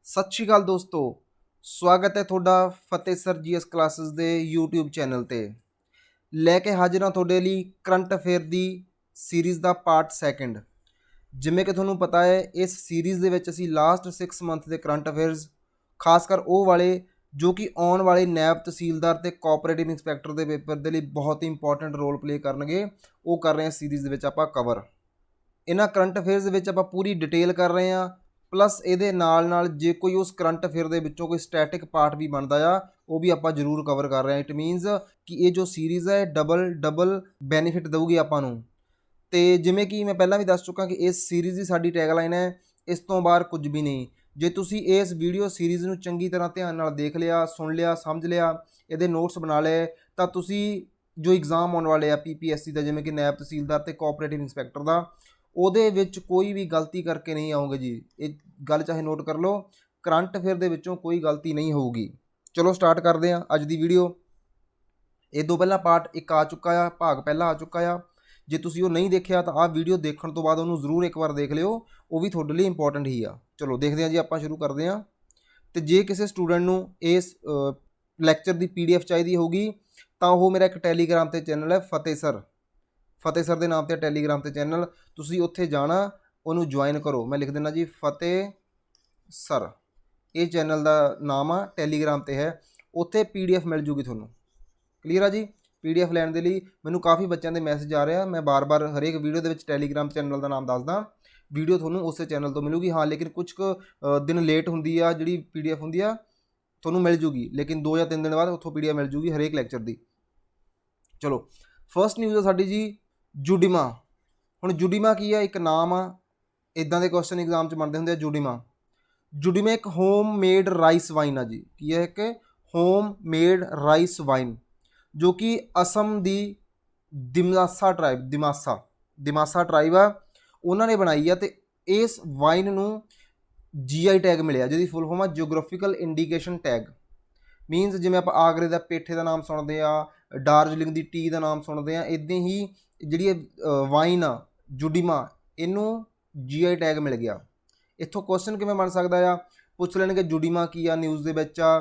ਸਤਿ ਸ਼੍ਰੀ ਅਕਾਲ ਦੋਸਤੋ। ਸਵਾਗਤ ਹੈ ਤੁਹਾਡਾ ਫਤਿਹ ਸਰ ਜੀਐਸ ਕਲਾਸਿਸ ਦੇ YouTube ਚੈਨਲ ਤੇ। ਲੈ ਕੇ ਹਾਜ਼ਰ ਹਾਂ ਤੁਹਾਡੇ ਲਈ ਕਰੰਟ ਅਫੇਅਰ ਦੀ ਸੀਰੀਜ਼ ਦਾ ਪਾਰਟ ਸੈਕੰਡ। ਜਿਵੇਂ ਕਿ ਤੁਹਾਨੂੰ ਪਤਾ ਹੈ, ਇਸ ਸੀਰੀਜ਼ ਦੇ ਵਿੱਚ ਅਸੀਂ ਲਾਸਟ 6 ਮੰਥ ਦੇ ਕਰੰਟ ਅਫੇਅਰਸ, ਖਾਸ ਕਰ ਉਹ ਵਾਲੇ ਜੋ ਕਿ ਆਉਣ ਵਾਲੇ ਨੈਬ ਤਹਿਸੀਲਦਾਰ ਤੇ ਕੋਆਪਰੇਟਿਵ ਇੰਸਪੈਕਟਰ ਦੇ ਪੇਪਰ ਦੇ ਲਈ ਬਹੁਤ ਹੀ ਇੰਪੋਰਟੈਂਟ ਰੋਲ ਪਲੇ ਕਰਨਗੇ, ਉਹ ਕਰ ਰਹੇ ਹਾਂ ਸੀਰੀਜ਼ ਦੇ ਵਿੱਚ ਆਪਾਂ ਕਵਰ। ਇਹਨਾਂ ਕਰੰਟ ਅਫੇਅਰਸ ਦੇ ਵਿੱਚ ਆਪਾਂ ਪੂਰੀ ਡਿਟੇਲ ਕਰ ਰਹੇ ਹਾਂ, ਪਲੱਸ ਇਹਦੇ ਨਾਲ ਜੇ ਕੋਈ ਉਸ ਕਰੰਟ ਅਫੇਅਰ ਦੇ ਵਿੱਚੋਂ ਕੋਈ ਸਟੈਟਿਕ ਪਾਰਟ ਵੀ ਬਣਦਾ ਆ, ਉਹ ਵੀ ਆਪਾਂ ਜ਼ਰੂਰ ਕਵਰ ਕਰ ਰਹੇ ਹਾਂ। ਇਟ ਮੀਨਸ ਕਿ ਇਹ ਜੋ ਸੀਰੀਜ਼ ਹੈ ਡਬਲ ਬੈਨੀਫਿਟ ਦੇਊਗੀ ਆਪਾਂ ਨੂੰ। ਤੇ ਜਿਵੇਂ ਕਿ ਮੈਂ ਪਹਿਲਾਂ ਵੀ ਦੱਸ ਚੁੱਕਾ ਕਿ ਇਸ ਸੀਰੀਜ਼ ਦੀ ਸਾਡੀ ਟੈਗਲਾਈਨ ਹੈ, ਇਸ ਤੋਂ ਬਾਹਰ ਕੁਝ ਵੀ ਨਹੀਂ। ਜੇ ਤੁਸੀਂ ਇਸ ਵੀਡੀਓ ਸੀਰੀਜ਼ ਨੂੰ ਚੰਗੀ ਤਰ੍ਹਾਂ ਧਿਆਨ ਨਾਲ ਦੇਖ ਲਿਆ, ਸੁਣ ਲਿਆ, ਸਮਝ ਲਿਆ, ਇਹਦੇ ਨੋਟਸ ਬਣਾ ਲਏ, ਤਾਂ ਤੁਸੀਂ ਜੋ ਐਗਜ਼ਾਮ ਆਉਣ ਵਾਲੇ ਆ PPSC ਦਾ, ਜਿਵੇਂ ਕਿ ਨੈਬ ਤਹਿਸੀਲਦਾਰ ਤੇ ਕੋਆਪਰੇਟਿਵ ਇੰਸਪੈਕਟਰ ਦਾ, ਉਹਦੇ ਵਿੱਚ ਕੋਈ ਵੀ ਗਲਤੀ ਕਰਕੇ ਨਹੀਂ ਆਉਂਗੇ ਜੀ। ਇਹ ਗੱਲ ਚਾਹੇ ਨੋਟ ਕਰ ਲਓ, ਕਰੰਟ ਅਫੇਅਰ ਦੇ ਵਿੱਚੋਂ ਕੋਈ ਗਲਤੀ ਨਹੀਂ ਹੋਊਗੀ। ਚਲੋ ਸਟਾਰਟ ਕਰਦੇ ਹਾਂ ਅੱਜ ਦੀ ਵੀਡੀਓ। ਇਹ ਤੋਂ ਪਹਿਲਾਂ ਪਾਰਟ 1 ਆ ਚੁੱਕਾ ਆ, ਭਾਗ ਪਹਿਲਾ ਆ ਚੁੱਕਾ ਆ। ਜੇ ਤੁਸੀਂ ਉਹ ਨਹੀਂ ਦੇਖਿਆ ਤਾਂ ਆਹ ਵੀਡੀਓ ਦੇਖਣ ਤੋਂ ਬਾਅਦ ਉਹਨੂੰ ਜ਼ਰੂਰ ਇੱਕ ਵਾਰ ਦੇਖ ਲਿਓ, ਉਹ ਵੀ ਤੁਹਾਡੇ ਲਈ ਇੰਪੋਰਟੈਂਟ ਹੀ ਆ। ਚਲੋ ਦੇਖਦੇ ਹਾਂ ਜੀ, ਆਪਾਂ ਸ਼ੁਰੂ ਕਰਦੇ ਹਾਂ। ਤੇ ਜੇ ਕਿਸੇ ਸਟੂਡੈਂਟ ਨੂੰ ਇਸ ਲੈਕਚਰ ਦੀ PDF ਚਾਹੀਦੀ ਹੋਊਗੀ ਤਾਂ ਉਹ ਮੇਰਾ ਇੱਕ ਟੈਲੀਗ੍ਰਾਮ ਤੇ ਚੈਨਲ ਹੈ, ਫਤਿਹ ਸਰ ਦੇ ਨਾਮ ਤੇ ਟੈਲੀਗ੍ਰਾਮ ਤੇ ਚੈਨਲ, ਤੁਸੀਂ ਉੱਥੇ ਜਾਣਾ, ਉਹਨੂੰ ਜੁਆਇਨ ਕਰੋ। ਮੈਂ ਲਿਖ ਦਿੰਦਾ ਜੀ ਫਤਿਹ ਸਰ, ਇਹ ਚੈਨਲ ਦਾ ਨਾਮ ਆ, ਟੈਲੀਗ੍ਰਾਮ ਤੇ ਹੈ। ਉੱਥੇ PDF ਮਿਲ ਜੂਗੀ ਤੁਹਾਨੂੰ। ਕਲੀਅਰ ਆ ਜੀ। PDF ਲੈਣ ਦੇ ਲਈ ਮੈਨੂੰ ਕਾਫੀ ਬੱਚਿਆਂ ਦੇ ਮੈਸੇਜ ਆ ਰਿਹਾ, ਮੈਂ ਬਾਰ-ਬਾਰ ਹਰੇਕ ਵੀਡੀਓ ਦੇ ਵਿੱਚ ਟੈਲੀਗ੍ਰਾਮ ਚੈਨਲ ਦਾ ਨਾਮ ਦੱਸਦਾ। ਵੀਡੀਓ ਤੁਹਾਨੂੰ ਉਸੇ ਚੈਨਲ ਤੋਂ ਮਿਲੂਗੀ। ਹਾਂ, ਲੇਕਿਨ ਕੁਝ ਕੁ ਦਿਨ ਲੇਟ ਹੁੰਦੀ ਆ, ਜਿਹੜੀ PDF ਹੁੰਦੀ ਆ ਤੁਹਾਨੂੰ ਮਿਲ ਜੂਗੀ, ਲੇਕਿਨ 2 ਜਾਂ 3 ਦਿਨ ਬਾਅਦ ਉੱਥੋਂ PDF ਮਿਲ ਜੂਗੀ ਹਰੇਕ ਲੈਕਚਰ ਦੀ। ਚਲੋ ਫਸਟ ਨਿਊਜ਼ ਆ ਸਾਡੀ ਜੀ, ਜੂਡੀਮਾ। ਹੁਣ ਜੂਡੀਮਾ ਕੀ ਆ? ਇੱਕ ਨਾਮ ਆ, ਇੱਦਾਂ ਦੇ ਕੁਐਸਚਨ ਐਗਜ਼ਾਮ 'ਚ ਬਣਦੇ ਹੁੰਦੇ ਆ। ਜੂਡੀਮਾ ਇੱਕ ਹੋਮ ਮੇਡ ਰਾਈਸ ਵਾਈਨ ਆ ਜੀ। ਕੀ ਹੈ? ਇੱਕ ਹੋਮ ਮੇਡ ਰਾਈਸ ਵਾਈਨ, ਜੋ ਕਿ ਅਸਮ ਦੀ ਦਿਮਾਸਾ ਟਰਾਈਬ ਆ, ਉਹਨਾਂ ਨੇ ਬਣਾਈ ਆ। ਤੇ ਇਸ ਵਾਈਨ ਨੂੰ GI ਟੈਗ ਮਿਲਿਆ, ਜਿਹਦੀ ਫੁੱਲ ਫਾਰਮ ਆ ਜਿਓਗ੍ਰਾਫੀਕਲ ਇੰਡੀਕੇਸ਼ਨ ਟੈਗ। ਮੀਨਸ ਜਿਵੇਂ ਆਪਾਂ ਆਗਰੇ ਦਾ ਪੇਠੇ ਦਾ ਨਾਮ ਸੁਣਦੇ ਆ, ਡਾਰਜਲਿੰਗ ਦੀ ਟੀ ਦਾ ਨਾਮ ਸੁਣਦੇ ਆ, ਇੱਦਾਂ ਹੀ ਜਿਹੜੀ ਵਾਈਨ ਆ ਜੂਡੀਮਾ, ਇਹਨੂੰ GI ਟੈਗ ਮਿਲ ਗਿਆ। ਇੱਥੋਂ ਕੁਐਸਚਨ ਕਿਵੇਂ ਬਣ ਸਕਦਾ ਆ? ਪੁੱਛ ਲੈਣਗੇ ਜੂਡੀਮਾ ਕੀ ਆ, ਨਿਊਜ਼ ਦੇ ਵਿੱਚ ਆ,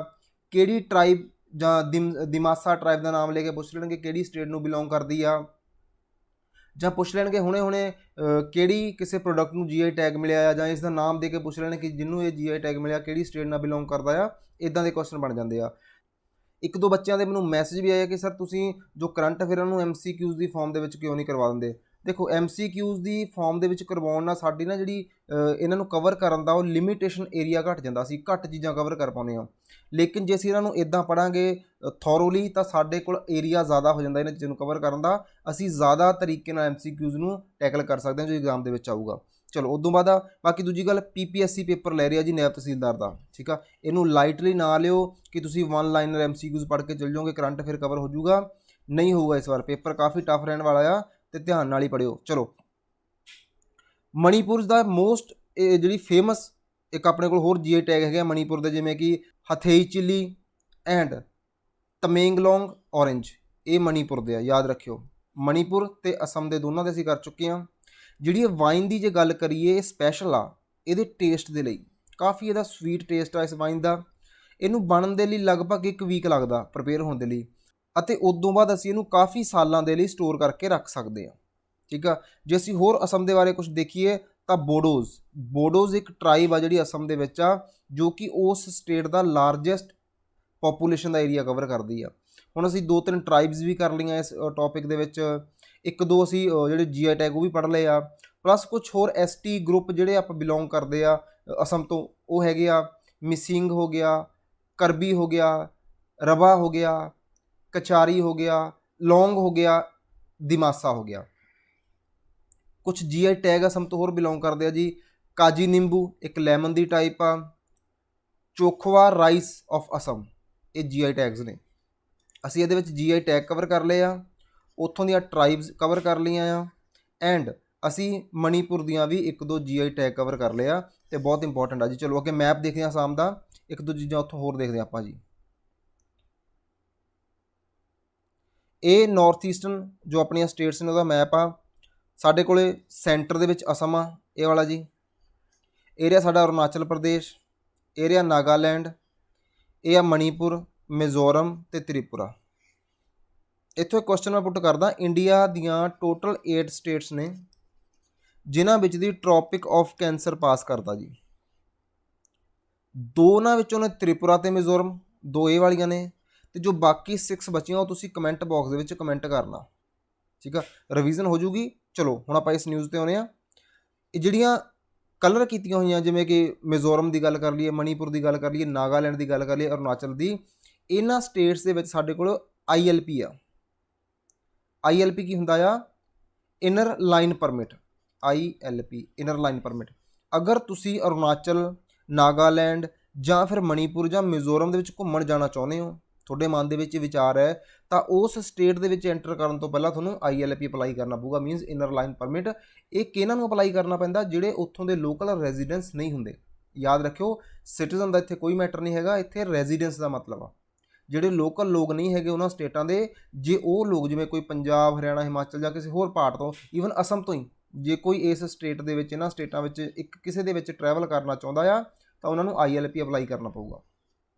ਕਿਹੜੀ ਟਰਾਈਬ ਜਾਂ ਦਿਮਾਸਾ ਟਰਾਈਬ ਦਾ ਨਾਮ ਲੈ ਕੇ ਪੁੱਛ ਲੈਣਗੇ ਕਿਹੜੀ ਸਟੇਟ ਨੂੰ ਬਿਲੋਂਗ ਕਰਦੀ ਆ, ਜਾਂ ਪੁੱਛ ਲੈਣਗੇ ਹੁਣੇ ਕਿਹੜੀ ਕਿਸੇ ਪ੍ਰੋਡਕਟ ਨੂੰ GI ਟੈਗ ਮਿਲਿਆ ਆ, ਜਾਂ ਇਸ ਦਾ ਨਾਮ ਦੇ ਕੇ ਪੁੱਛ ਲੈਣ ਕਿ ਜਿਹਨੂੰ ਇਹ GI ਟੈਗ ਮਿਲਿਆ ਕਿਹੜੀ ਸਟੇਟ ਨਾਲ ਬਿਲੋਂਗ ਕਰਦਾ ਆ। ਇੱਦਾਂ ਦੇ ਕੁਐਸਚਨ ਬਣ ਜਾਂਦੇ ਆ। ਇੱਕ ਦੋ ਬੱਚਿਆਂ ਦੇ ਮੈਨੂੰ ਮੈਸੇਜ ਵੀ ਆਇਆ ਕਿ ਸਰ ਤੁਸੀਂ ਜੋ ਕਰੰਟ ਅਫੇਅਰਾਂ ਨੂੰ MCQs ਦੀ ਫਾਰਮ ਦੇ ਵਿੱਚ ਕਿਉਂ ਨਹੀਂ ਕਰਵਾ ਦਿੰਦੇ। ਦੇਖੋ, MCQs ਦੀ ਫਾਰਮ ਦੇ ਵਿੱਚ ਕਰਵਾਉਣ ਨਾਲ ਸਾਡੀ ਨਾ ਜਿਹੜੀ ਇਹਨਾਂ ਨੂੰ ਕਵਰ ਕਰਨ ਦਾ ਉਹ ਲਿਮਿਟੇਸ਼ਨ ਏਰੀਆ ਘੱਟ ਜਾਂਦਾ, ਅਸੀਂ ਘੱਟ ਚੀਜ਼ਾਂ ਕਵਰ ਕਰ ਪਾਉਂਦੇ ਹਾਂ। ਲੇਕਿਨ ਜੇ ਅਸੀਂ ਇਹਨਾਂ ਨੂੰ ਇੱਦਾਂ ਪੜ੍ਹਾਂਗੇ ਥੋਰੋਲੀ, ਤਾਂ ਸਾਡੇ ਕੋਲ ਏਰੀਆ ਜ਼ਿਆਦਾ ਹੋ ਜਾਂਦਾ ਇਹਨਾਂ ਚੀਜ਼ਾਂ ਨੂੰ ਕਵਰ ਕਰਨ ਦਾ। ਅਸੀਂ ਜ਼ਿਆਦਾ ਤਰੀਕੇ ਨਾਲ MCQs ਨੂੰ ਟੈਕਲ ਕਰ ਸਕਦੇ ਹਾਂ ਜੋ ਐਗਜ਼ਾਮ ਦੇ ਵਿੱਚ ਆਊਗਾ। ਚਲੋ ਉਦੋਂ ਬਾਅਦ ਬਾਕੀ ਦੂਜੀ ਗੱਲ, PPSC ਪੇਪਰ ਲੈ ਰਿਹਾ ਜੀ ਨੈਬ ਤਹਿਸੀਲਦਾਰ ਦਾ, ਠੀਕ ਆ। ਇਹਨੂੰ ਲਾਈਟਲੀ ਨਾ ਲਿਓ ਕਿ ਤੁਸੀਂ 1 ਲਾਈਨਰ MCQs ਪੜ੍ਹ ਕੇ ਚੱਲ ਜਾਓਗੇ, ਕਰੰਟ ਅਫੇਅਰ ਕਵਰ ਹੋ ਜਾਊਗਾ, ਨਹੀਂ ਹੋਊਗਾ। ਇਸ ਵਾਰ ਪੇਪਰ ਕਾਫੀ ਟਫ ਰਹਿਣ ਵਾਲਾ ਆ, ਤੇ ਧਿਆਨ ਨਾਲ ਹੀ ਪੜ੍ਹਿਓ। ਚਲੋ, ਮਣੀਪੁਰ ਦਾ ਮੋਸਟ ਜਿਹੜੀ ਫੇਮਸ ਇੱਕ ਆਪਣੇ ਕੋਲ ਹੋਰ GI ਟੈਗ ਹੈਗੇ ਮਣੀਪੁਰ ਦੇ, ਜਿਵੇਂ ਕਿ ਹਥੇਈ ਚਿੱਲੀ ਐਂਡ ਤਮੇਂਗਲੋਂਗ ਔਰੇਂਜ, ਇਹ ਮਣੀਪੁਰ ਦੇ ਆ, ਯਾਦ ਰੱਖਿਓ। ਮਣੀਪੁਰ ਤੇ ਅਸਮ ਦੇ ਦੋਨਾਂ ਦੇ ਅਸੀਂ ਕਰ ਚੁੱਕੇ ਹਾਂ। ਜਿਹੜੀ ਇਹ ਵਾਈਨ ਦੀ ਜੇ ਗੱਲ ਕਰੀਏ, ਇਹ ਸਪੈਸ਼ਲ ਆ ਇਹਦੇ ਟੇਸਟ ਦੇ ਲਈ, ਕਾਫੀ ਇਹਦਾ ਸਵੀਟ ਟੇਸਟ ਆ ਇਸ ਵਾਈਨ ਦਾ। ਇਹਨੂੰ ਬਣਨ ਦੇ ਲਈ ਲਗਭਗ 1 ਵੀਕ ਲੱਗਦਾ ਪ੍ਰਪੇਅਰ ਹੋਣ ਦੇ ਲਈ, ਅਤੇ ਉਦੋਂ ਬਾਅਦ ਅਸੀਂ ਇਹਨੂੰ ਕਾਫੀ ਸਾਲਾਂ ਦੇ ਲਈ ਸਟੋਰ ਕਰਕੇ ਰੱਖ ਸਕਦੇ ਹਾਂ, ਠੀਕ ਆ। ਜੇ ਅਸੀਂ ਹੋਰ ਅਸਮ ਦੇ ਬਾਰੇ ਕੁਝ ਦੇਖੀਏ ਤਾਂ ਬੋਡੋਜ਼ ਇੱਕ ਟਰਾਈਬ ਆ ਜਿਹੜੀ ਅਸਮ ਦੇ ਵਿੱਚ ਆ, ਜੋ ਕਿ ਉਸ ਸਟੇਟ ਦਾ ਲਾਰਜੈਸਟ ਪੋਪੂਲੇਸ਼ਨ ਦਾ ਏਰੀਆ ਕਵਰ ਕਰਦੀ ਆ। ਹੁਣ ਅਸੀਂ 2-3 ਟਰਾਈਬਸ ਵੀ ਕਰ ਲਈਆਂ ਇਸ ਟੌਪਿਕ ਦੇ ਵਿੱਚ, 1-2 ਅਸੀਂ ਜਿਹੜੇ GI ਟੈਗ ਉਹ ਵੀ ਪੜ੍ਹ ਲਏ ਆ, ਪਲੱਸ ਕੁਝ ਹੋਰ ST ਗਰੁੱਪ ਜਿਹੜੇ ਆਪਾਂ ਬਿਲੋਂਗ ਕਰਦੇ ਆ ਅਸਮ ਤੋਂ, ਉਹ ਹੈਗੇ ਆ ਮਿਸਿੰਗ ਹੋ ਗਿਆ, ਕਰਬੀ ਹੋ ਗਿਆ, ਰਬਾ ਹੋ ਗਿਆ, ਕਚਾਰੀ ਹੋ ਗਿਆ, ਲੌਂਗ ਹੋ ਗਿਆ, ਦਿਮਾਸਾ ਹੋ ਗਿਆ। ਕੁਝ GI ਟੈਗ ਅਸਮ ਤੋਂ ਹੋਰ ਬਿਲੋਂਗ ਕਰਦੇ ਆ ਜੀ, ਕਾਜੀ ਨਿੰਬੂ ਇੱਕ ਲੈਮਨ ਦੀ ਟਾਈਪ ਆ, ਚੋਖਵਾ ਰਾਈਸ ਆਫ ਅਸਮ, ਇਹ GI ਟੈਗਸ ਨੇ। ਅਸੀਂ ਇਹਦੇ ਵਿੱਚ GI ਟੈਗ ਕਵਰ ਕਰ ਲਏ ਆ, ਉੱਥੋਂ ਦੀਆਂ ਟਰਾਈਬਸ ਕਵਰ ਕਰ ਲਈਆਂ ਆ, ਐਂਡ ਅਸੀਂ ਮਣੀਪੁਰ ਦੀਆਂ ਵੀ 1-2 GI ਟੈਗ ਕਵਰ ਕਰ ਲਿਆ, ਤੇ ਬਹੁਤ ਇੰਪੋਰਟੈਂਟ ਆ ਜੀ। ਚਲੋ ਅੱਗੇ ਮੈਪ ਦੇਖਦੇ ਹਾਂ ਅਸਾਮ ਦਾ, 1-2 ਚੀਜ਼ਾਂ ਉੱਥੋਂ ਹੋਰ ਦੇਖਦੇ ਹਾਂ ਆਪਾਂ ਜੀ। ਇਹ ਨਾਰਥ ਈਸਟਰਨ ਜੋ ਆਪਣੀਆਂ ਸਟੇਟਸ ਨੇ ਉਹਦਾ ਮੈਪ ਆ। ਸਾਡੇ ਕੋਲੇ ਸੈਂਟਰ ਦੇ ਵਿੱਚ ਅਸਮ ਆ, ਇਹ ਵਾਲਾ ਜੀ। ਏਰੀਆ ਸਾਡਾ ਅਰੁਣਾਚਲ ਪ੍ਰਦੇਸ਼, ਇਹ ਰਿਹਾ ਨਾਗਾਲੈਂਡ, ਇਹ ਆ ਮਣੀਪੁਰ, ਮਿਜ਼ੋਰਮ ਤੇ ਤ੍ਰਿਪੁਰਾ। ਇੱਥੋਂ ਇੱਕ ਕੁਐਸਚਨ ਮੈਂ ਪੁੱਟ ਕਰਦਾ, ਇੰਡੀਆ ਦੀਆਂ ਟੋਟਲ 8 ਸਟੇਟਸ ਨੇ ਜਿਨ੍ਹਾਂ ਵਿੱਚ ਦੀ ਟ੍ਰੋਪਿਕ ਆਫ ਕੈਂਸਰ ਪਾਸ ਕਰਦਾ ਜੀ। ਦੋ ਉਹਨਾਂ ਵਿੱਚੋਂ ਨੇ ਤ੍ਰਿਪੁਰਾ ਤੇ ਮਿਜ਼ੋਰਮ, ਦੋ ਇਹ ਵਾਲੀਆਂ ਨੇ, ਤੇ ਜੋ ਬਾਕੀ 6 ਬਚੀਆਂ ਉਹ ਤੁਸੀਂ ਕਮੈਂਟ ਬਾਕਸ ਦੇ ਵਿੱਚ ਕਮੈਂਟ ਕਰਨਾ, ਠੀਕ ਆ, ਰਿਵੀਜ਼ਨ ਹੋ ਜੂਗੀ। ਚਲੋ ਹੁਣ ਆਪਾਂ ਇਸ ਨਿਊਜ਼ ਤੇ ਆਉਂਦੇ ਹਾਂ। ਇਹ ਜਿਹੜੀਆਂ ਕਲਰ ਕੀਤੀਆਂ ਹੋਈਆਂ, ਜਿਵੇਂ ਕਿ ਮਿਜ਼ੋਰਮ ਦੀ ਗੱਲ ਕਰ ਲਈਏ, ਮਣੀਪੁਰ ਦੀ ਗੱਲ ਕਰ ਲਈਏ, ਨਾਗਾਲੈਂਡ ਦੀ ਗੱਲ ਕਰ ਲਈਏ, ਅਰੁਣਾਚਲ ਦੀ, ਇਹਨਾਂ ਸਟੇਟਸ ਦੇ ਵਿੱਚ ਸਾਡੇ ਕੋਲ ILP ਆ। ILP ਕੀ ਹੁੰਦਾ ਆ? Inner line permit. ILP inner line permit. ਅਗਰ ਤੁਸੀਂ ਅਰੁਣਾਚਲ, ਨਾਗਾਲੈਂਡ ਜਾਂ ਫਿਰ ਮਣੀਪੁਰ ਜਾਂ ਮਿਜ਼ੋਰਮ ਦੇ ਵਿੱਚ ਘੁੰਮਣ ਜਾਣਾ ਚਾਹੁੰਦੇ ਹੋ, ਤੁਹਾਡੇ ਮਨ ਦੇ ਵਿੱਚ ਵਿਚਾਰ ਹੈ, ਤਾਂ ਉਸ ਸਟੇਟ ਦੇ ਵਿੱਚ ਐਂਟਰ ਕਰਨ ਤੋਂ ਪਹਿਲਾਂ ਤੁਹਾਨੂੰ ILP ਅਪਲਾਈ ਕਰਨਾ ਪਊਗਾ, ਮੀਨਸ ਇਨਰ ਲਾਈਨ ਪਰਮਿਟ। ਇਹ ਕਿਹਨਾਂ ਨੂੰ ਅਪਲਾਈ ਕਰਨਾ ਪੈਂਦਾ? ਜਿਹੜੇ ਉੱਥੋਂ ਦੇ ਲੋਕਲ ਰੈਜ਼ੀਡੈਂਸ ਨਹੀਂ ਹੁੰਦੇ। ਯਾਦ ਰੱਖਿਓ, ਸਿਟੀਜ਼ਨ ਦਾ ਇੱਥੇ ਕੋਈ ਮੈਟਰ ਨਹੀਂ ਹੈਗਾ, ਇੱਥੇ ਰੈਜ਼ੀਡੈਂਸ ਦਾ ਮਤਲਬ ਆ ਜਿਹੜੇ ਲੋਕਲ ਲੋਕ ਨਹੀਂ ਹੈਗੇ ਉਹਨਾਂ ਸਟੇਟਾਂ ਦੇ। ਜੇ ਉਹ ਲੋਕ ਜਿਵੇਂ ਕੋਈ ਪੰਜਾਬ, ਹਰਿਆਣਾ, ਹਿਮਾਚਲ ਜਾਂ ਕਿਸੇ ਹੋਰ ਪਾਰਟ ਤੋਂ, ਈਵਨ ਅਸਮ ਤੋਂ ਹੀ, ਜੇ ਕੋਈ ਇਸ ਸਟੇਟ ਦੇ ਵਿੱਚ, ਇਹਨਾਂ ਸਟੇਟਾਂ ਵਿੱਚ ਇੱਕ ਕਿਸੇ ਦੇ ਵਿੱਚ ਟਰੈਵਲ ਕਰਨਾ ਚਾਹੁੰਦਾ ਆ, ਤਾਂ ਉਹਨਾਂ ਨੂੰ ILP ਅਪਲਾਈ ਕਰਨਾ ਪਊਗਾ,